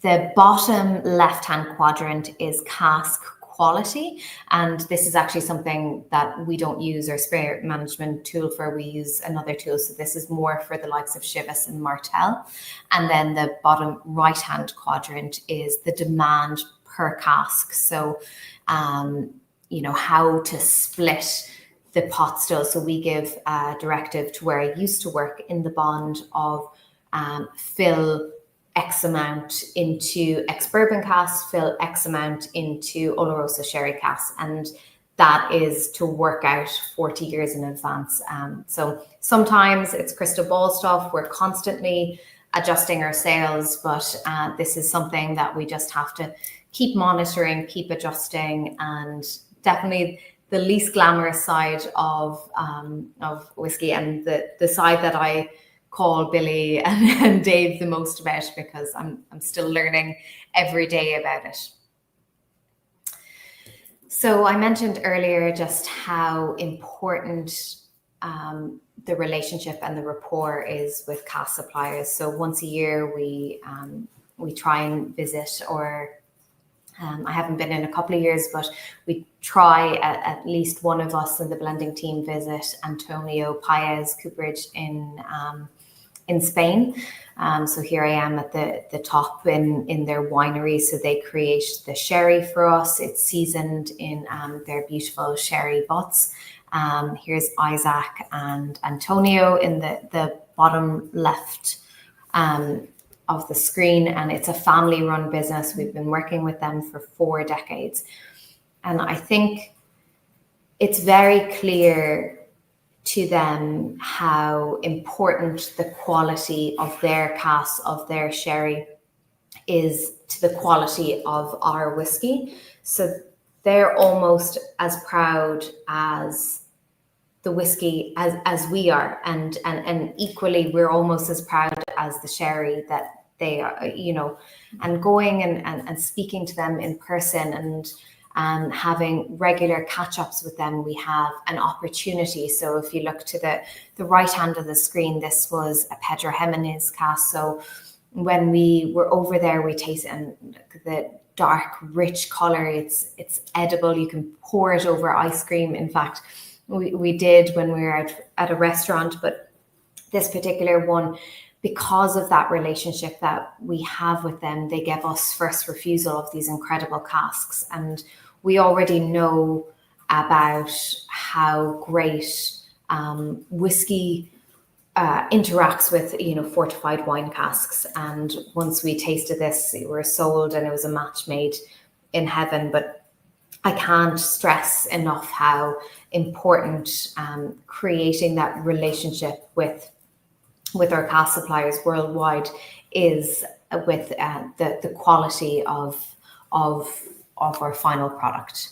The bottom left-hand quadrant is cask quality, and this is actually something that we don't use our spirit management tool for. We use another tool, so this is more for the likes of Chivas and Martell. And then the bottom right-hand quadrant is the demand per cask. So, how to split the pot still. So we give a directive to where I used to work in the bond of fill X amount into ex-bourbon cask, fill X amount into Oloroso sherry cask, and that is to work out 40 years in advance. So sometimes it's crystal ball stuff. We're constantly adjusting our sales, but this is something that we just have to keep monitoring, keep adjusting, and definitely the least glamorous side of whiskey, and the side that I call Billy and Dave the most about, because I'm still learning every day about it. So I mentioned earlier just how important the relationship and the rapport is with cask suppliers. So once a year we try and visit, or I haven't been in a couple of years, but we try at least one of us in the blending team visit Antonio Paez cooperage in Spain. So here I am at the top in their winery. So they create the sherry for us. It's seasoned in their beautiful sherry butts. Here's Isaac and Antonio in the bottom left of the screen, and it's a family-run business. We've been working with them for 4 decades, and I think it's very clear to them how important the quality of their cask, of their sherry, is to the quality of our whiskey. So they're almost as proud as the whiskey as we are, and equally we're almost as proud as the sherry that they are, and going and speaking to them in person and having regular catch-ups with them, we have an opportunity. So if you look to the right hand of the screen, this was a Pedro Jimenez cask. So when we were over there, we tasted, and the dark, rich color, it's edible. You can pour it over ice cream. In fact, we did when we were out at a restaurant, but this particular one, because of that relationship that we have with them, they give us first refusal of these incredible casks. And we already know about how great whiskey interacts with, fortified wine casks. And once we tasted this, we were sold, and it was a match made in heaven. But I can't stress enough how important creating that relationship with our cask suppliers worldwide is, with the quality of our final product.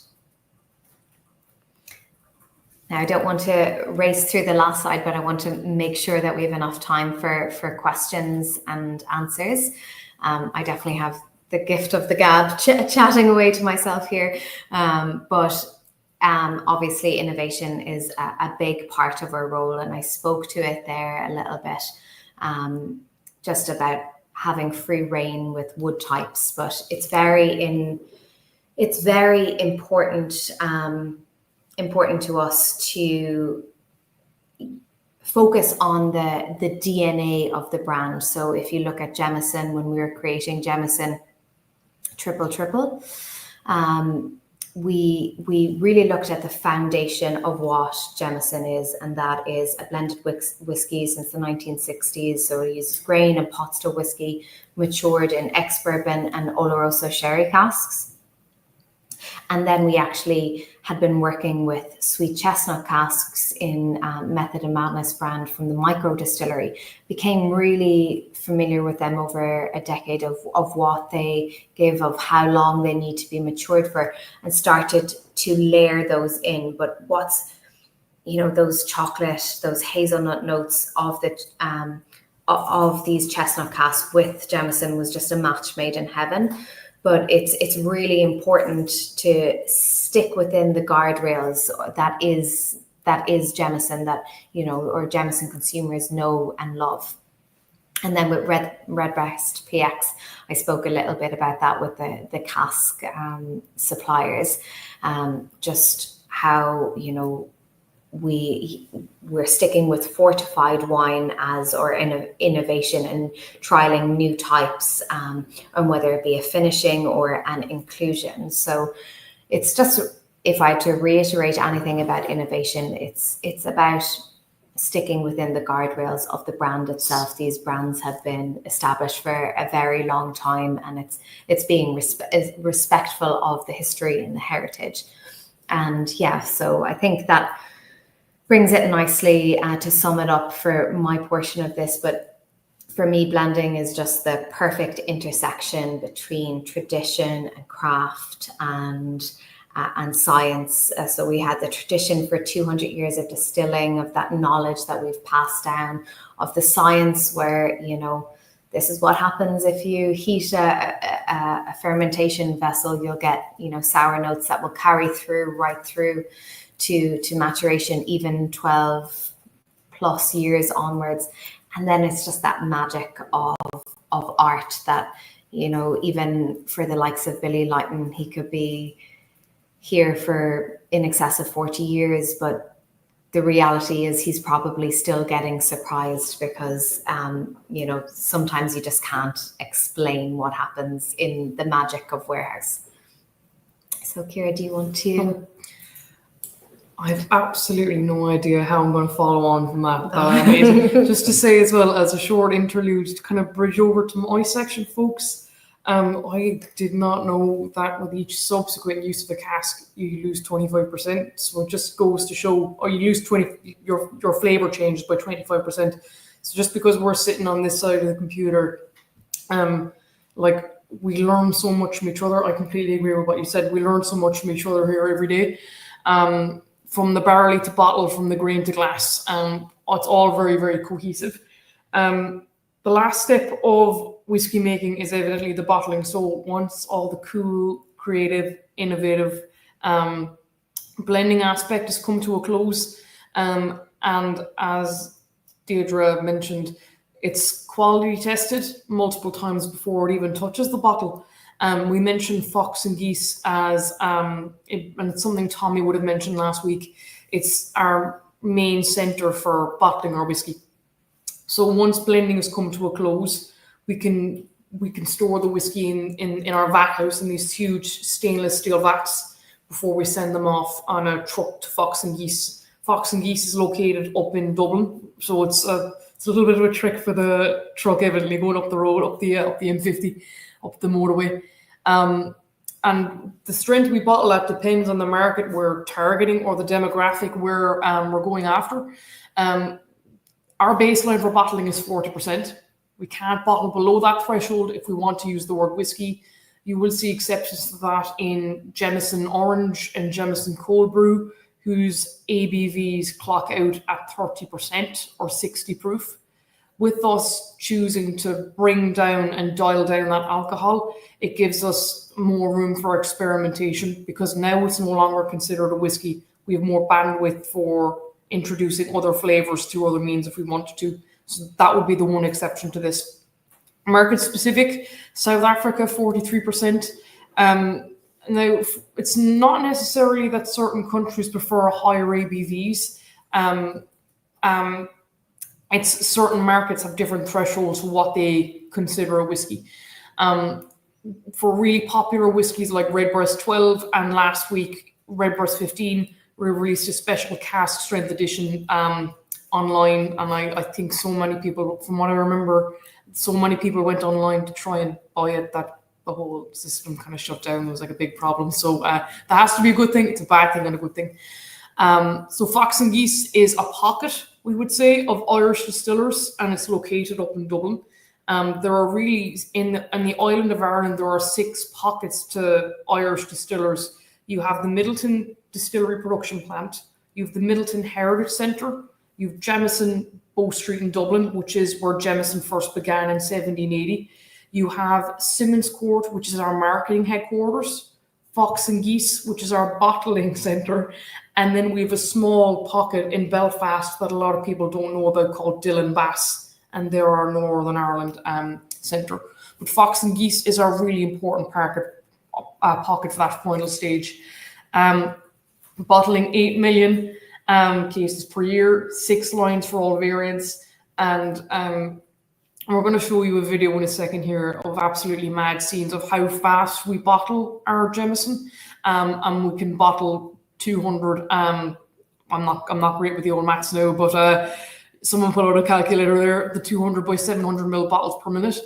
Now, I don't want to race through the last slide, but I want to make sure that we have enough time for questions and answers. I definitely have the gift of the gab chatting away to myself here, but obviously innovation is a big part of our role, and I spoke to it there a little bit, just about having free reign with wood types, but it's very important to us to focus on the DNA of the brand. So if you look at Jameson, when we were creating Jameson Triple, we really looked at the foundation of what Jameson is, and that is a blended whiskey since the 1960s. So it uses grain and pot still whiskey matured in ex-bourbon and Oloroso sherry casks. And then we actually had been working with sweet chestnut casks in Method and Madness brand from the micro distillery. Became really familiar with them over a decade of what they give, of how long they need to be matured for, and started to layer those in. But what's, those chocolate, those hazelnut notes of of these chestnut casks with Jameson was just a match made in heaven. but it's really important to stick within the guardrails that is Jameson, that, you know, or Jameson consumers know and love. And then with Redbreast PX, I spoke a little bit about that with the Cask suppliers, just how, you know, we're sticking with fortified wine as or innovation and trialing new types, and whether it be a finishing or an inclusion. So it's just, if I had to reiterate anything about innovation, it's about sticking within the guardrails of the brand itself. These brands have been established for a very long time, and it's being respectful of the history and the heritage. And yeah, so I think that brings it nicely to sum it up for my portion of this. But for me, blending is just the perfect intersection between tradition and craft and science. So we had the tradition for 200 years of distilling, of that knowledge that we've passed down, of the science where, you know, this is what happens if you heat a fermentation vessel. You'll get, you know, sour notes that will carry through right through to maturation, even 12 plus years onwards. And then it's just that magic of art that, you know, even for the likes of Billy Lighton, he could be here for in excess of 40 years, but the reality is he's probably still getting surprised because, you know, sometimes you just can't explain what happens in the magic of warehouse. So Ciara, do you want to? I've absolutely no idea how I'm going to follow on from that. Just to say as well, as a short interlude to kind of bridge over to my section, folks, I did not know that with each subsequent use of a cask, you lose 25%. So it just goes to show, or you lose your flavor changes by 25%. So just because we're sitting on this side of the computer, like, we learn so much from each other. I completely agree with what you said. We learn so much from each other here every day. From the barley to bottle, from the grain to glass. It's all very, very cohesive. The last step of whiskey making is evidently the bottling. So once all the cool, creative, innovative blending aspect has come to a close, and as Deirdre mentioned, it's quality tested multiple times before it even touches the bottle. We mentioned Fox and Geese as, and it's something Tommy would have mentioned last week. It's our main center for bottling our whiskey. So once blending has come to a close, we can store the whiskey in our vat house in these huge stainless steel vats before we send them off on a truck to Fox and Geese. Fox and Geese is located up in Dublin, so it's a little bit of a trick for the truck, evidently, going up the road, up the M50, up the motorway. And the strength we bottle at depends on the market we're targeting or the demographic we're going after. Our baseline for bottling is 40%. We can't bottle below that threshold if we want to use the word whiskey. You will see exceptions to that in Jameson Orange and Jameson Cold Brew, whose ABVs clock out at 30% or 60 proof. With us choosing to bring down and dial down that alcohol, it gives us more room for experimentation, because now it's no longer considered a whiskey. We have more bandwidth for introducing other flavors through other means if we wanted to. So that would be the one exception to this. Market specific, South Africa, 43%. Now, it's not necessarily that certain countries prefer higher ABVs. It's certain markets have different thresholds for what they consider a whiskey. For really popular whiskies like Redbreast 12 and last week Redbreast 15, we released a special cask strength edition online, and I think so many people, from what I remember, so many people went online to try and buy it that the whole system kind of shut down. It was like a big problem. So that has to be a good thing. It's a bad thing and a good thing. So Fox and Geese is a pocket, we would say, of Irish distillers, and it's located up in Dublin. There are really, in the island of Ireland, there are 6 pockets to Irish distillers. You have the Middleton Distillery Production Plant, you have the Middleton Heritage Centre, you have Jameson Bow Street in Dublin, which is where Jameson first began in 1780. You have Simmons Court, which is our marketing headquarters, Fox and Geese, which is our bottling centre, and then we have a small pocket in Belfast that a lot of people don't know about called Dillon Bass, and they're our Northern Ireland centre. But Fox and Geese is our really important pocket for that final stage. Bottling 8 million cases per year, 6 lines for all variants, and we're going to show you a video in a second here of absolutely mad scenes of how fast we bottle our Jameson, and we can bottle 200. I'm not great with the old maths now, but someone put out a calculator there. The 200 by 700 ml bottles per minute.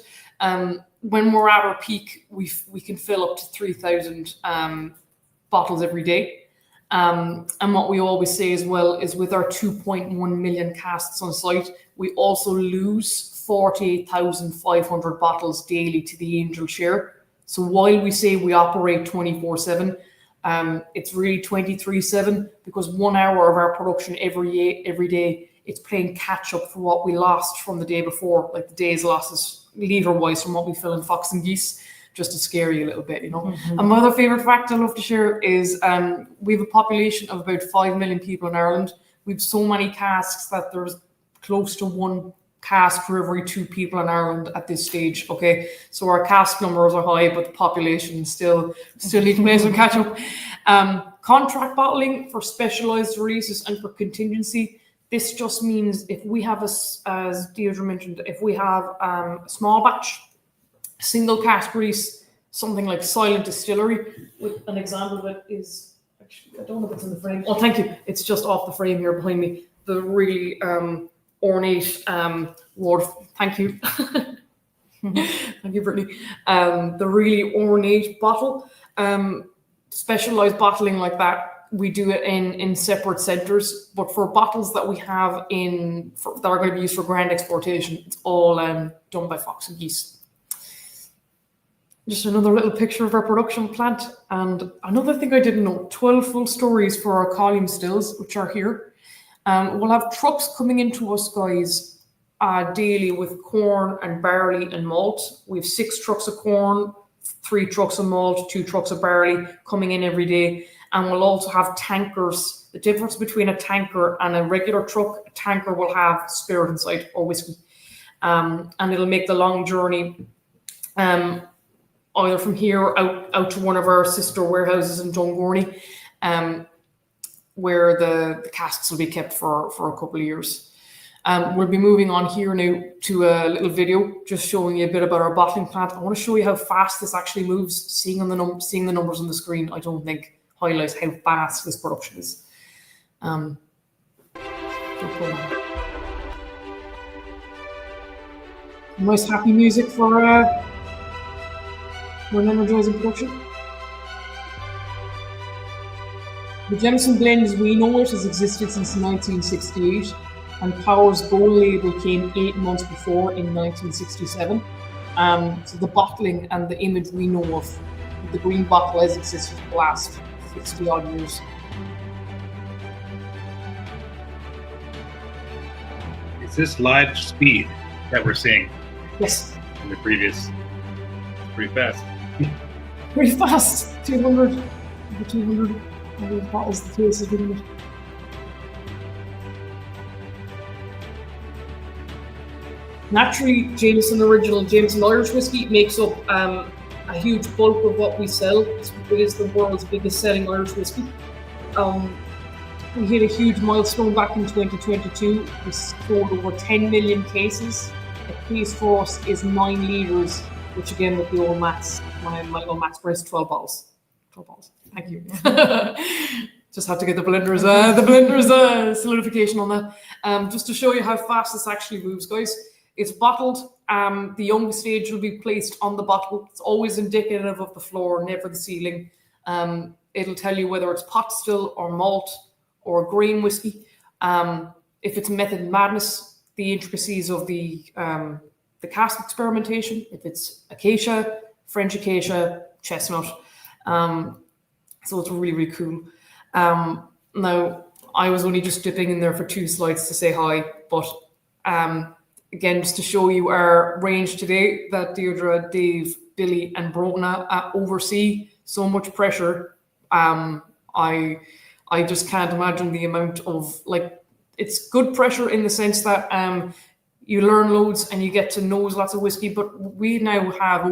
When we're at our peak, we can fill up to 3,000 bottles every day. And what we always say as well is with our 2.1 million casks on site, we also lose 48,500 bottles daily to the Angel share. So while we say we operate 24/7, it's really 23/7 because 1 hour of our production every day, it's playing catch up for what we lost from the day before, like the day's losses litre wise from what we fill in Fox and Geese, just to scare you a little bit, you know. Mm-hmm. And my other favourite fact I love to share is we have a population of about 5 million people in Ireland. We have so many casks that there's close to 1 cask for every 2 people in Ireland at this stage. Okay, so our cask numbers are high, but the population still need to play some catch up. Contract bottling for specialised releases and for contingency. This just means if we have, as Deirdre mentioned, if we have a small batch, single cask release, something like Silent Distillery, with an example of it is, actually, I don't know if it's in the frame. Oh, thank you. It's just off the frame here behind me. The really ornate wood. Thank you. Thank you, Brittany. The really ornate bottle. Specialized bottling like that, we do it in separate centres, but for bottles that we have that are going to be used for grand exportation, it's all done by Fox and Geese. Just another little picture of our production plant. And another thing I didn't know, 12 full stories for our column stills, which are here. We'll have trucks coming into us, guys, daily with corn and barley and malt. We have 6 trucks of corn, 3 trucks of malt, 2 trucks of barley coming in every day. And we'll also have tankers. The difference between a tanker and a regular truck, a tanker will have spirit inside or whiskey. And it'll make the long journey either from here out to one of our sister warehouses in Dungorney, where the casks will be kept for a couple of years. We'll be moving on here now to a little video just showing you a bit about our bottling plant. I want to show you how fast this actually moves. Seeing the numbers on the screen, I don't think highlights how fast this production is. Nice happy music for an energizing production. The Jameson blend as we know it has existed since 1968, and Power's gold label came 8 months before in 1967. So the bottling and the image we know of the green bottle has existed for the last 60 odd years. Is this live speed that we're seeing? Yes. In the previous, pretty fast. Pretty fast. 200 bottles the case has been in. Naturally, Jameson Original, Jameson Irish Whiskey makes up a huge bulk of what we sell. It is the world's biggest selling Irish whiskey. We hit a huge milestone back in 2022. We sold over 10 million cases. A case for us is 9 litres, which again with the old maths, my old maths price, 12 bottles. 12 bottles. Thank you. Just had to get the blender's solidification on that. Just to show you how fast this actually moves, guys. It's bottled. The young stage will be placed on the bottle. It's always indicative of the floor, never the ceiling. It'll tell you whether it's pot still or malt or grain whiskey. If it's Method Madness, the intricacies of the cask experimentation. If it's acacia, French acacia, chestnut. So it's really, really cool. Now, I was only just dipping in there for 2 slides to say hi, but again, just to show you our range today that Deirdre, Dave, Billy, and Brona oversee. So much pressure. I just can't imagine the amount of, like, it's good pressure in the sense that you learn loads and you get to nose lots of whiskey, but we now have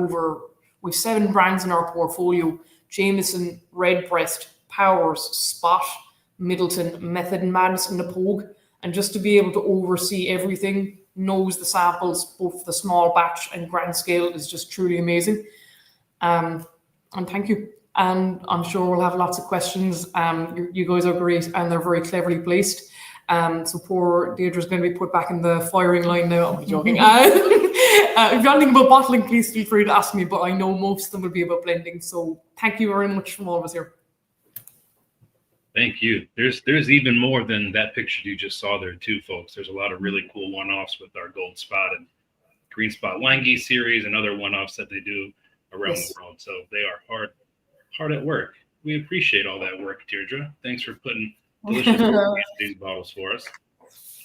we've 7 brands in our portfolio: Jameson, Redbreast, Powers, Spot, Middleton, Method and Madness, and the Pogue. And just to be able to oversee everything, knows the samples, both the small batch and grand scale, is just truly amazing. And thank you. And I'm sure we'll have lots of questions. You guys are great, and they're very cleverly placed. So poor Deirdre's going to be put back in the firing line now. I'm joking. If you're anything about bottling, please feel free to ask me, but I know most of them will be about blending. So thank you very much from all of us here. Thank you. There's even more than that picture you just saw there too, folks. There's a lot of really cool one-offs with our Gold Spot and Green Spot Wine Geese series and other one-offs that they do around the world. So they are hard at work. We appreciate all that work, Deirdre. Thanks for putting delicious these bottles for us.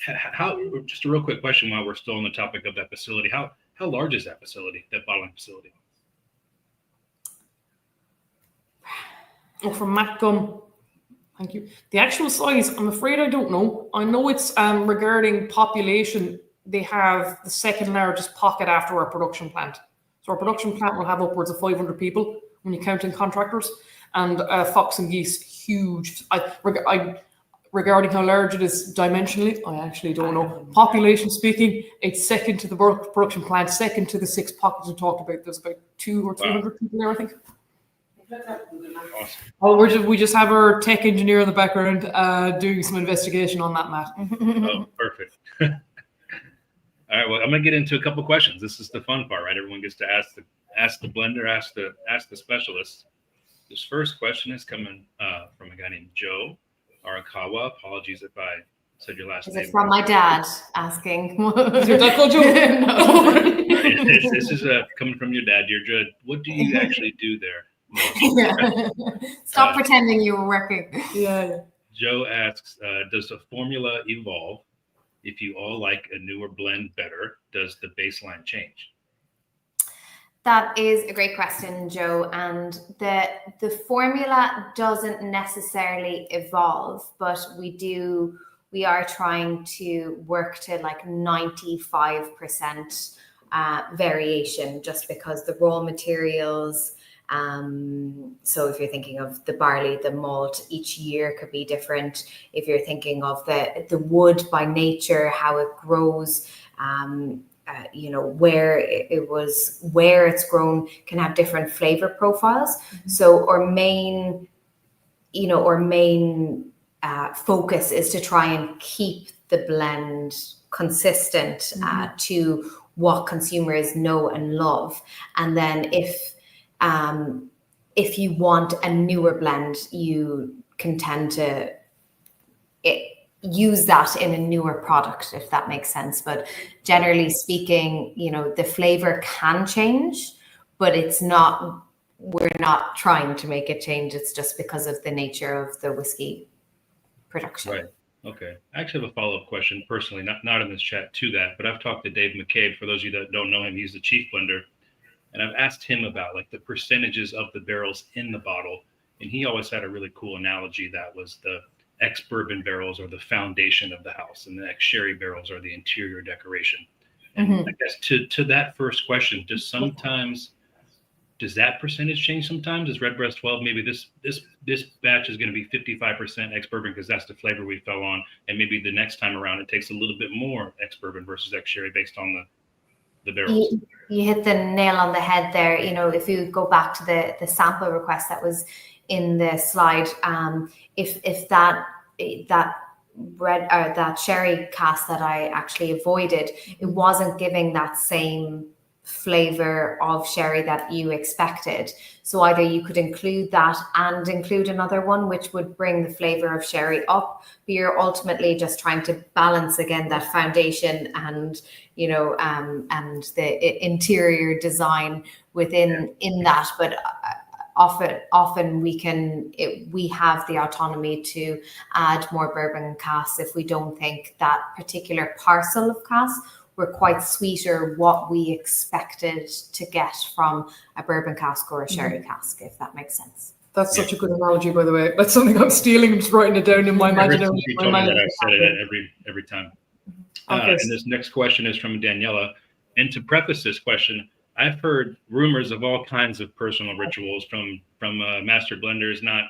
How? Just a real quick question while we're still on the topic of that facility. How large is that facility, that bottling facility? Oh, from Matt Gum. Thank you. The actual size, I'm afraid I don't know. I know it's regarding population, they have the second largest pocket after our production plant. So our production plant will have upwards of 500 people when you count in contractors. And Fox and Geese, huge. Regarding how large it is dimensionally, I actually don't know. Population speaking, it's second to the production plant, second to the 6 pockets we talked about. There's about 200 or 300 people there, I think. Awesome. Oh, we just have our tech engineer in the background doing some investigation on that, Matt. Oh, perfect. All right, well, I'm gonna get into a couple questions. This is the fun part, right? Everyone gets to ask the blender, ask the specialist. This first question is coming from a guy named Joe Arakawa. Apologies if I said your last name. Is it from my dad asking? Is your dad called Joe? No. This is coming from your dad. Deirdre, what do you actually do there? Yeah. Stop pretending you were working. Yeah. Joe asks, does the formula evolve if you all like a newer blend better? Does the baseline change? That is a great question, Joe. And the formula doesn't necessarily evolve, but we are trying to work to like 95% variation, just because the raw materials, so if you're thinking of the barley, the malt, each year could be different. If you're thinking of the wood by nature, how it grows, where it's grown can have different flavor profiles. Mm-hmm. So our main focus is to try and keep the blend consistent to what consumers know and love. And then if you want a newer blend, you can tend to use that in a newer product, if that makes sense. But generally speaking, the flavor can change, but we're not trying to make it change. It's just because of the nature of the whiskey production. Right. Okay. I actually have a follow-up question personally, not in this chat to that, but I've talked to Dave McCabe. For those of you that don't know him, he's the chief blender. And I've asked him about like the percentages of the barrels in the bottle. And he always had a really cool analogy that was the ex-bourbon barrels are the foundation of the house, and the ex-sherry barrels are the interior decoration. And I guess to that first question, does that percentage change sometimes? Is Redbreast 12, maybe this batch is going to be 55% ex-bourbon because that's the flavor we fell on, and maybe the next time around it takes a little bit more ex-bourbon versus ex-sherry based on the barrels. You hit the nail on the head there. If you go back to the sample request that was in the slide, if that sherry cask that I actually avoided, it wasn't giving that same flavor of sherry that you expected. So either you could include that and include another one, which would bring the flavor of sherry up, but you're ultimately just trying to balance again that foundation and and the interior design within that. But often we have the autonomy to add more bourbon casks if we don't think that particular parcel of cask were quite sweet, or what we expected to get from a bourbon cask or a sherry cask, if that makes sense. That's such a good analogy, by the way. That's something I'm stealing and just writing it down in my imagination. You told me that I've said it every time. Okay. And this next question is from Daniela. And to preface this question, I've heard rumors of all kinds of personal rituals from master blenders not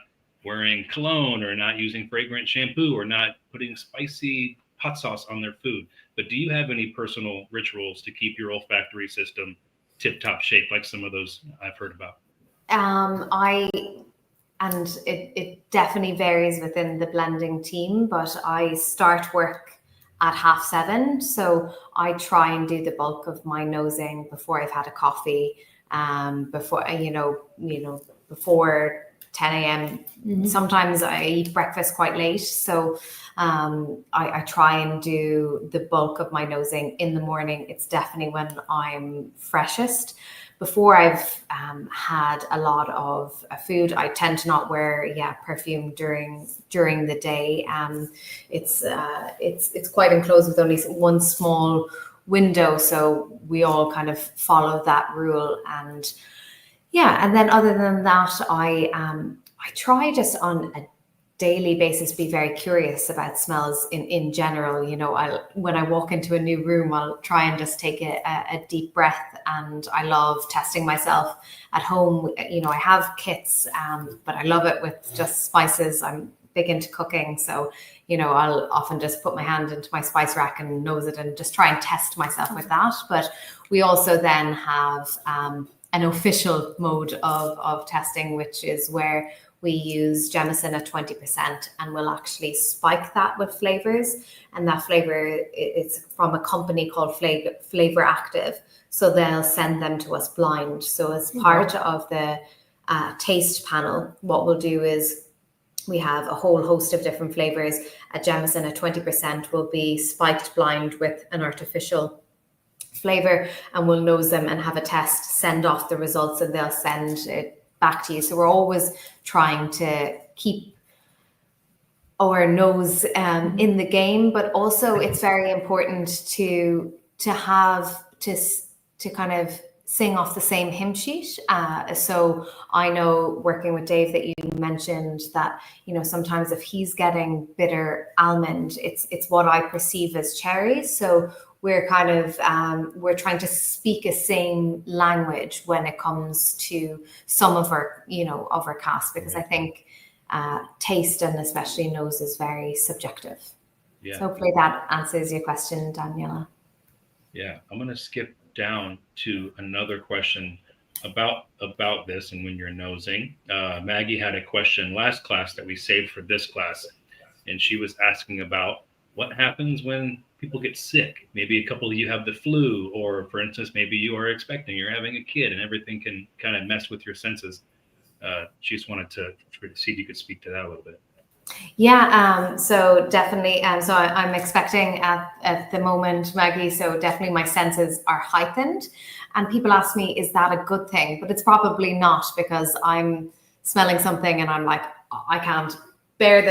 wearing cologne, or not using fragrant shampoo, or not putting spicy hot sauce on their food. But do you have any personal rituals to keep your olfactory system tip-top shape, like some of those I've heard about? And it definitely varies within the blending team, but I start work at 7:30. So I try and do the bulk of my nosing before I've had a coffee, before, before 10 a.m. Sometimes I eat breakfast quite late. So I try and do the bulk of my nosing in the morning. It's definitely when I'm freshest. Before I've had a lot of food, I tend to not wear perfume during the day. It's quite enclosed with only one small window, so we all kind of follow that rule. And then other than that, I try just on a daily basis be very curious about smells in general. When I walk into a new room, I'll try and just take a deep breath, and I love testing myself at home. I have kits, but I love it with just spices. I'm big into cooking, so I'll often just put my hand into my spice rack and nose it and just try and test myself with that. But we also then have an official mode of testing, which is where we use Jameson at 20%, and we'll actually spike that with flavors. And that flavor, it's from a company called Flavor Active. So they'll send them to us blind. So as part of the taste panel, what we'll do is we have a whole host of different flavors. A Jameson at 20% will be spiked blind with an artificial flavor, and we'll nose them and have a test, send off the results, and they'll send it back to you. So we're always trying to keep our nose in the game, but also it's very important to kind of sing off the same hymn sheet. So I know, working with Dave, that you mentioned that sometimes if he's getting bitter almond, it's what I perceive as cherries. So we're kind of we're trying to speak a same language when it comes to some of our of our casks, because I think taste, and especially nose, is very subjective. So hopefully that answers your question, Daniela. Yeah, I'm going to skip down to another question about this and when you're nosing. Maggie had a question last class that we saved for this class, and she was asking about what happens when people get sick. Maybe a couple of you have the flu, or for instance, maybe you're having a kid, and everything can kind of mess with your senses. She just wanted to see if you could speak to that a little bit. Yeah, so definitely. So I'm expecting at the moment, Maggie, so definitely my senses are heightened. And people ask me, is that a good thing? But it's probably not, because I'm smelling something and I'm like, I can't bear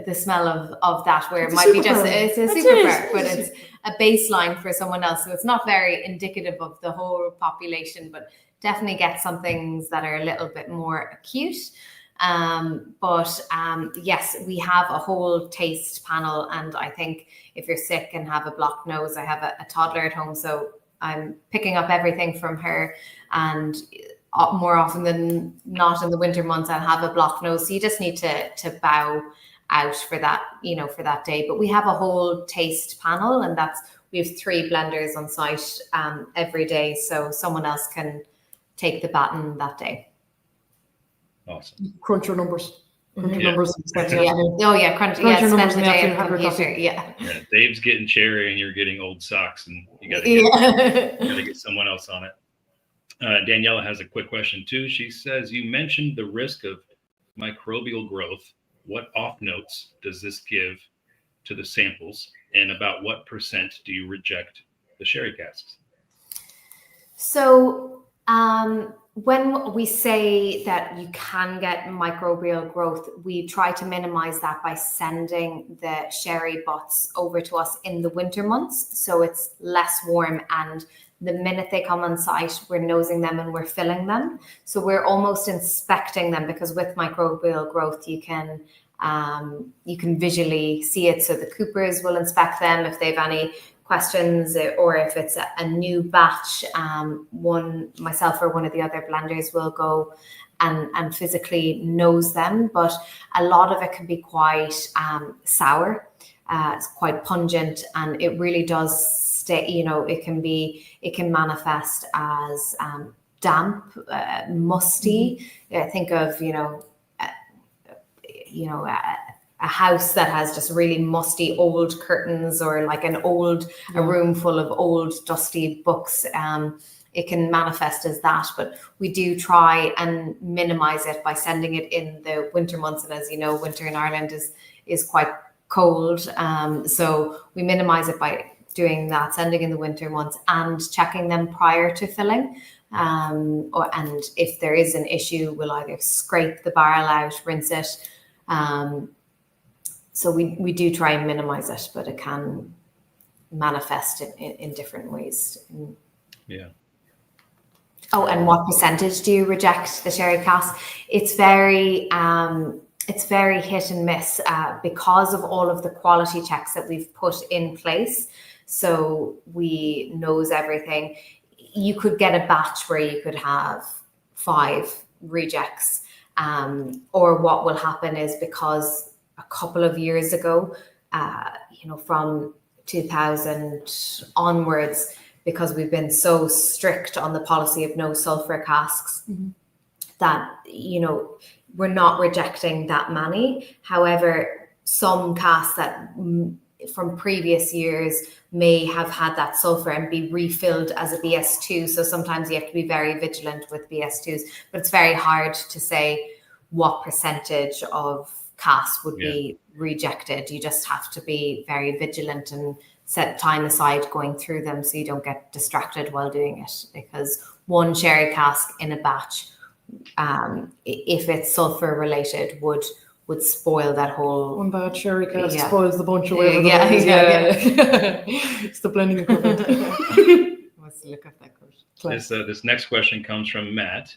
the smell of that, where it might be just it's a super perk, but it's a baseline for someone else. So it's not very indicative of the whole population, but definitely get some things that are a little bit more acute. Yes, we have a whole taste panel, and I think if you're sick and have a blocked nose, I have a toddler at home, so I'm picking up everything from her, and more often than not in the winter months I'll have a blocked nose. So you just need to bow out for that, for that day. But we have a whole taste panel, and we have 3 blenders on site every day, so someone else can take the baton that day. Awesome. Crunch your numbers. Crunch your numbers. Crunch your numbers in the afternoon, have your coffee. Yeah, Dave's getting cherry and you're getting old socks, and you gotta get someone else on it. Daniela has a quick question too. She says, you mentioned the risk of microbial growth. What off notes does this give to the samples, and about what % do you reject the sherry casks? So When we say that you can get microbial growth, we try to minimize that by sending the sherry butts over to us in the winter months. So it's less warm, and the minute they come on site, we're nosing them and we're filling them. So we're almost inspecting them, because with microbial growth, you can visually see it. So the coopers will inspect them if they've any questions, or if it's a new batch, myself or one of the other blenders will go and physically nose them. But a lot of it can be quite sour. It's quite pungent, and it really does stay, it can manifest as damp, musty. I think of, a house that has just really musty old curtains, or like a room full of old dusty books. It can manifest as that, but we do try and minimize it by sending it in the winter months. And as you know, winter in Ireland is quite cold. So we minimize it by doing that, sending in the winter months and checking them prior to filling. And if there is an issue, we'll either scrape the barrel out, rinse it. So we do try and minimize it, but it can manifest in different ways. Yeah. Oh, and what percentage do you reject the sherry cask? It's very hit and miss because of all of the quality checks that we've put in place. So we nose everything. You could get a batch where you could have 5 rejects, or what will happen is, because a couple of years ago, from 2000 onwards, because we've been so strict on the policy of no sulfur casks, that, we're not rejecting that many. However, some casks that from previous years may have had that sulfur and be refilled as a BS2. So sometimes you have to be very vigilant with BS2s, but it's very hard to say what percentage of casks would be rejected. You just have to be very vigilant and set time aside going through them, so you don't get distracted while doing it, because one sherry cask in a batch, if it's sulfur related, would spoil that whole. One bad sherry cask spoils the bunch of whatever. Yeah. It's the blending equipment. Let's look at that quote. This next question comes from Matt,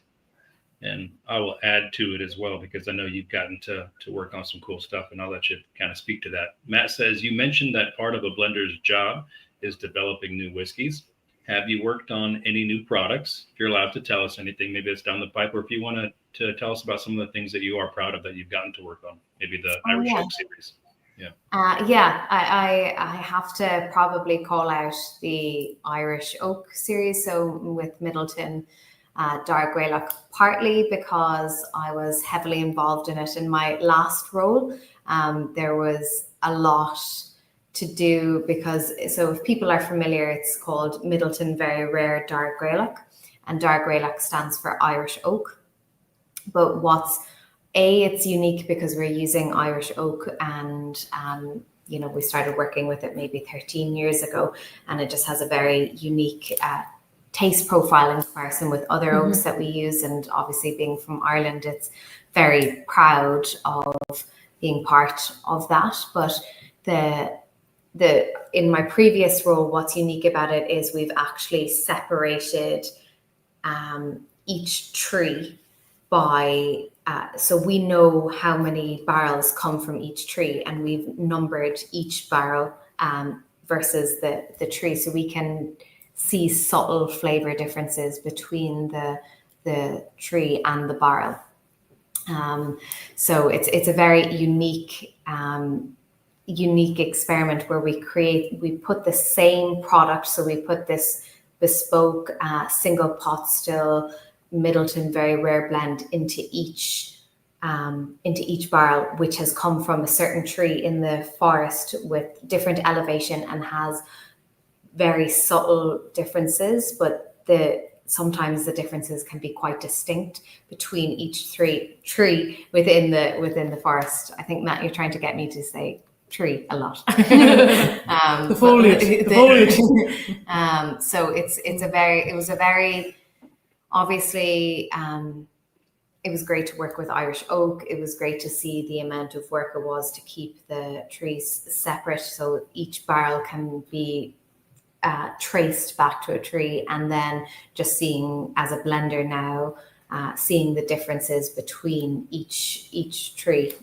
and I will add to it as well, because I know you've gotten to work on some cool stuff, and I'll let you kind of speak to that. Matt says, you mentioned that part of a blender's job is developing new whiskeys. Have you worked on any new products? If you're allowed to tell us anything, maybe it's down the pipe, or if you want to tell us about some of the things that you are proud of that you've gotten to work on, maybe the Irish Oak series. I have to probably call out the Irish Oak series. So with Middleton Dark Greylock, partly because I was heavily involved in it in my last role. There was a lot to do, because, so if people are familiar, it's called Middleton Very Rare Dark Greylock, and Dark Greylock stands for Irish Oak. But it's unique because we're using Irish Oak, and we started working with it maybe 13 years ago, and it just has a very unique taste profile in comparison with other oaks that we use. And obviously, being from Ireland, it's very proud of being part of that. But in my previous role, what's unique about it is we've actually separated each tree by so we know how many barrels come from each tree, and we've numbered each barrel versus the tree, so we can see subtle flavor differences between the tree and the barrel. So it's a very unique experiment where we put the same product. So we put this bespoke single pot still Middleton Very Rare blend into each barrel, which has come from a certain tree in the forest with different elevation and has very subtle differences, but sometimes the differences can be quite distinct between each tree within the forest. I think, Matt, you're trying to get me to say tree a lot. The foliage. So it was a very obviously, it was great to work with Irish oak. It was great to see the amount of work it was to keep the trees separate, so each barrel can be traced back to a tree, and then just seeing as a blender now, seeing the differences between each tree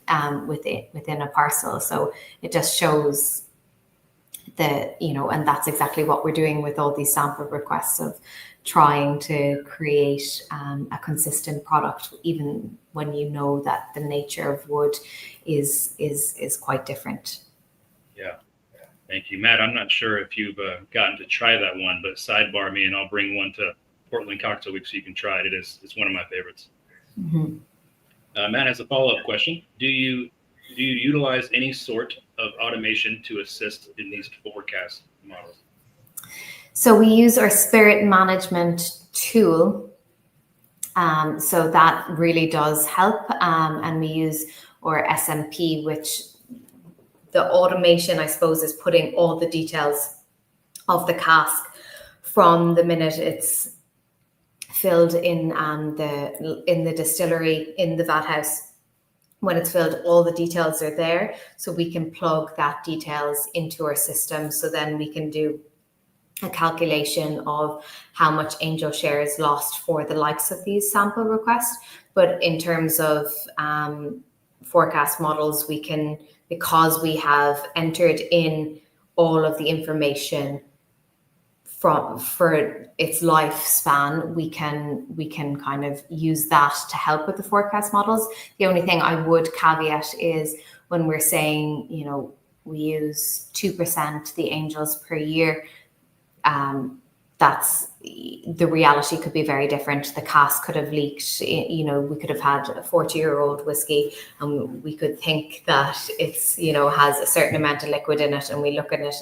within a parcel. So it just shows and that's exactly what we're doing with all these sample requests, of trying to create a consistent product, even when you know that the nature of wood is quite different. Yeah. Thank you, Matt. I'm not sure if you've gotten to try that one, but sidebar me and I'll bring one to Portland Cocktail Week so you can try it. It's one of my favorites. Mm-hmm. Matt has a follow-up question. Do you utilize any sort of automation to assist in these forecast models? So we use our spirit management tool. So that really does help. And we use our SMP, which the automation, I suppose, is putting all the details of the cask from the minute it's filled in the distillery, in the vat house. When it's filled, all the details are there, so we can plug that details into our system. So then we can do a calculation of how much angel share is lost for the likes of these sample requests. But in terms of forecast models, we can, because we have entered in all of the information for its lifespan, we can kind of use that to help with the forecast models. The only thing I would caveat is when we're saying, we use 2% the angels per year, that's the reality could be very different. The cask could have leaked, we could have had a 40-year-old whiskey and we could think that it's, has a certain amount of liquid in it, and we look at it,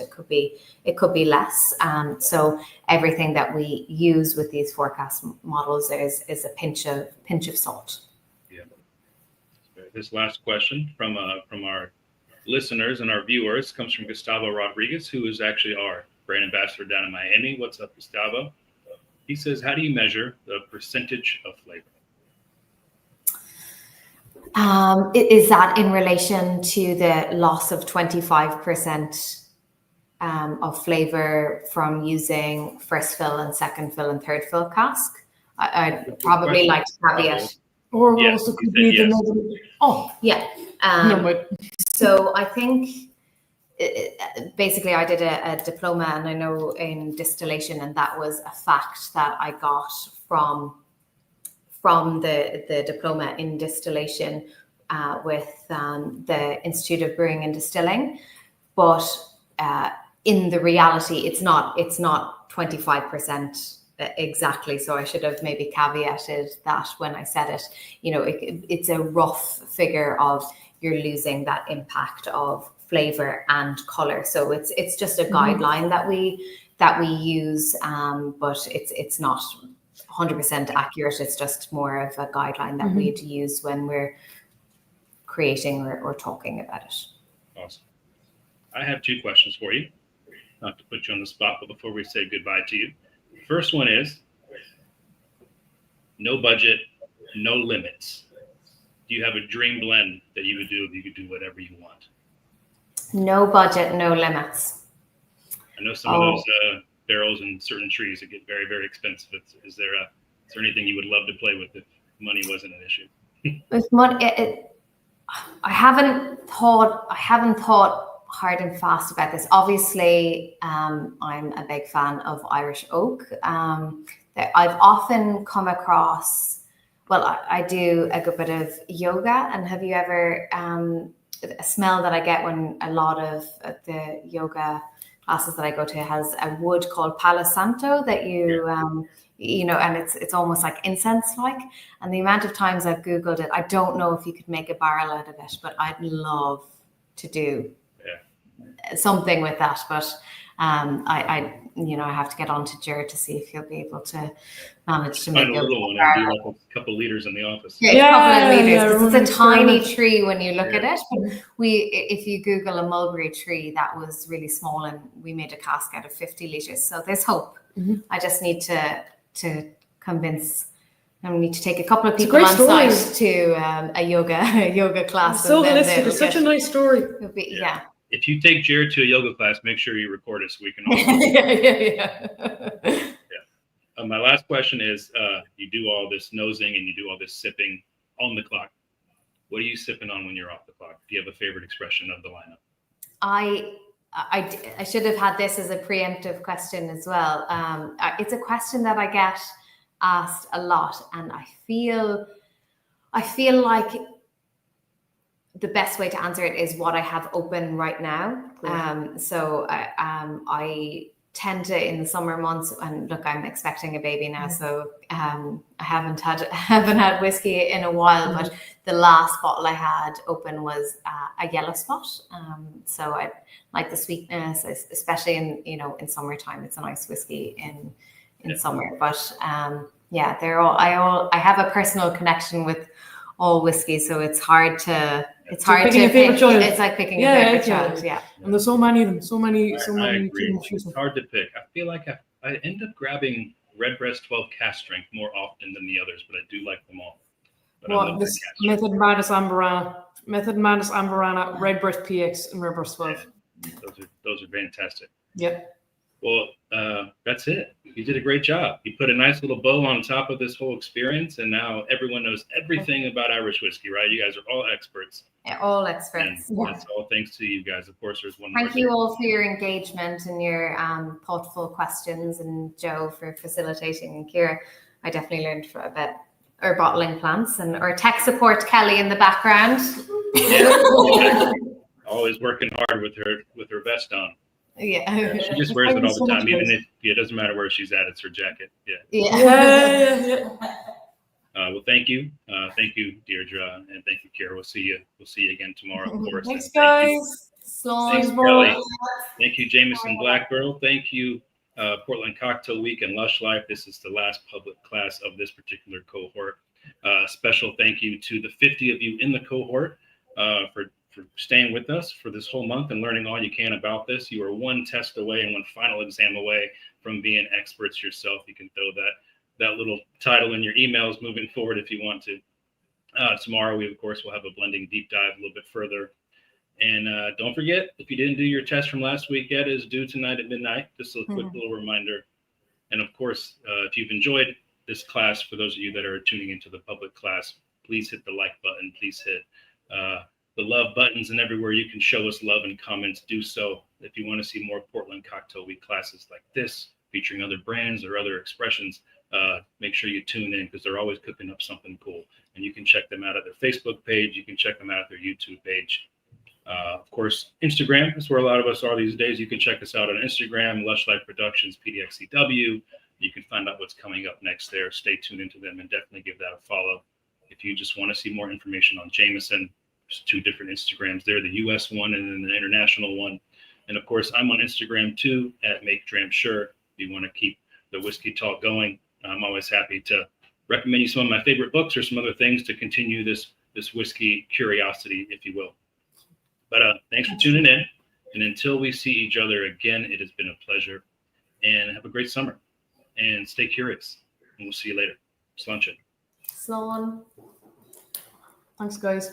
it could be less. So everything that we use with these forecast models is a pinch of salt. Yeah. This last question from our listeners and our viewers comes from Gustavo Rodriguez, who is actually our brand ambassador down in Miami. What's up, Gustavo? He says, how do you measure the percentage of flavor? Is that in relation to the loss of 25% of flavor from using first fill and second fill and third fill cask? I'd probably like to caveat. Or Yes, also could be the negative. Oh, yeah. So I think basically I did a diploma, and I know in distillation, and that was a fact that I got from the diploma in distillation with the Institute of Brewing and Distilling. But in the reality, it's not 25% exactly. So I should have maybe caveated that when I said it. It's a rough figure of you're losing that impact of flavor and color. So it's just a guideline that we use, but it's not 100% accurate. It's just more of a guideline that we'd use when we're creating or talking about it. Awesome. I have two questions for you, not to put you on the spot, but before we say goodbye to you. First one is, no budget, no limits. Do you have a dream blend that you would do if you could do whatever you want? No budget, no limits. I know some of those barrels and certain trees that get very, very expensive. Is there anything you would love to play with if money wasn't an issue? With money, I haven't thought hard and fast about this. Obviously, I'm a big fan of Irish oak. I've often come across, I do a good bit of yoga, and have you ever, a smell that I get when a lot of the yoga classes that I go to has a wood called Palo Santo that and it's almost like incense-like. And the amount of times I've Googled it, I don't know if you could make a barrel out of it, but I'd love to do something with that. But I have to get on to Jared to see if he'll be able to manage to make a little one and do like a couple liters in the office. A couple of liters. It's a tiny tree when you look at it. But if you Google a mulberry tree, that was really small, and we made a cask out of 50 liters. So there's hope. I just need to convince And we need to take a couple of It's a people great on story. site to a yoga class. So and then holistic. they'll It's such a get- nice story. it'll be- yeah. If you take Jared to a yoga class, make sure you record it so we can all. yeah. My last question is, you do all this nosing and you do all this sipping on the clock. What are you sipping on when you're off the clock? Do you have a favorite expression of the lineup? I should have had this as a preemptive question as well. It's a question that I get asked a lot, and I feel like the best way to answer it is what I have open right now. So I tend to, in the summer months, and look, I'm expecting a baby now, so I haven't had whiskey in a while, but the last bottle I had open was a yellow spot. So I like the sweetness, especially in summertime. It's a nice whiskey in summer, but yeah, I have a personal connection with all whiskey, so it's hard to picking a favorite child. It's like picking a favorite child. Yeah. And there's so many of them, so I many. agree. It's hard to pick. I feel like I end up grabbing Redbreast 12 cask strength more often than the others, but I do like them all. Well, this Method Madness Amberana, Redbreast PX, and Redbreast 12. Yeah, those are fantastic. Yep. Well, that's it. You did a great job. You put a nice little bow on top of this whole experience, and now everyone knows everything about Irish whiskey, right? You guys are all experts. Yeah, all experts. And that's all thanks to you guys. Of course, there's one more. Thank you all for your engagement and your thoughtful questions, and Joe for facilitating, and Kira. I definitely learned about our bottling plants and our tech support, Kelly, in the background. Yeah. Always working hard with her vest on. Yeah. She just wears it all the time, even if it doesn't matter where she's at. It's her jacket. Yeah. Well, thank you, Deirdre, and thank you, Kira. We'll see you again tomorrow, of course. Thanks, guys. Thanks, Kelly. Thank you, Jameson Black Barrel. Thank you, Portland Cocktail Week and Lush Life. This is the last public class of this particular cohort. Special thank you to the 50 of you in the cohort for staying with us for this whole month and learning all you can about this. You are one test away and one final exam away from being experts yourself. You can throw that little title in your emails moving forward if you want to. Tomorrow, we, of course, will have a blending deep dive a little bit further. And don't forget, if you didn't do your test from last week yet, it is due tonight at midnight. Just a quick little reminder. And of course, if you've enjoyed this class, for those of you that are tuning into the public class, please hit the like button. Please hit the love buttons, and everywhere you can show us love and comments, do so. If you want to see more Portland Cocktail Week classes like this, featuring other brands or other expressions, make sure you tune in, because they're always cooking up something cool. And you can check them out at their Facebook page. You can check them out at their YouTube page. Of course, Instagram is where a lot of us are these days. You can check us out on Instagram, Lush Life Productions, PDXCW. You can find out what's coming up next there. Stay tuned into them and definitely give that a follow. If you just want to see more information on Jameson, there's two different Instagrams there, the US one and then the international one. And of course, I'm on Instagram too, at MakeDramSure. If you want to keep the whiskey talk going, I'm always happy to recommend you some of my favorite books or some other things to continue this whiskey curiosity, if you will. But thanks for tuning in. And until we see each other again, it has been a pleasure. And have a great summer. And stay curious. And we'll see you later. Slán. Slán. Thanks, guys.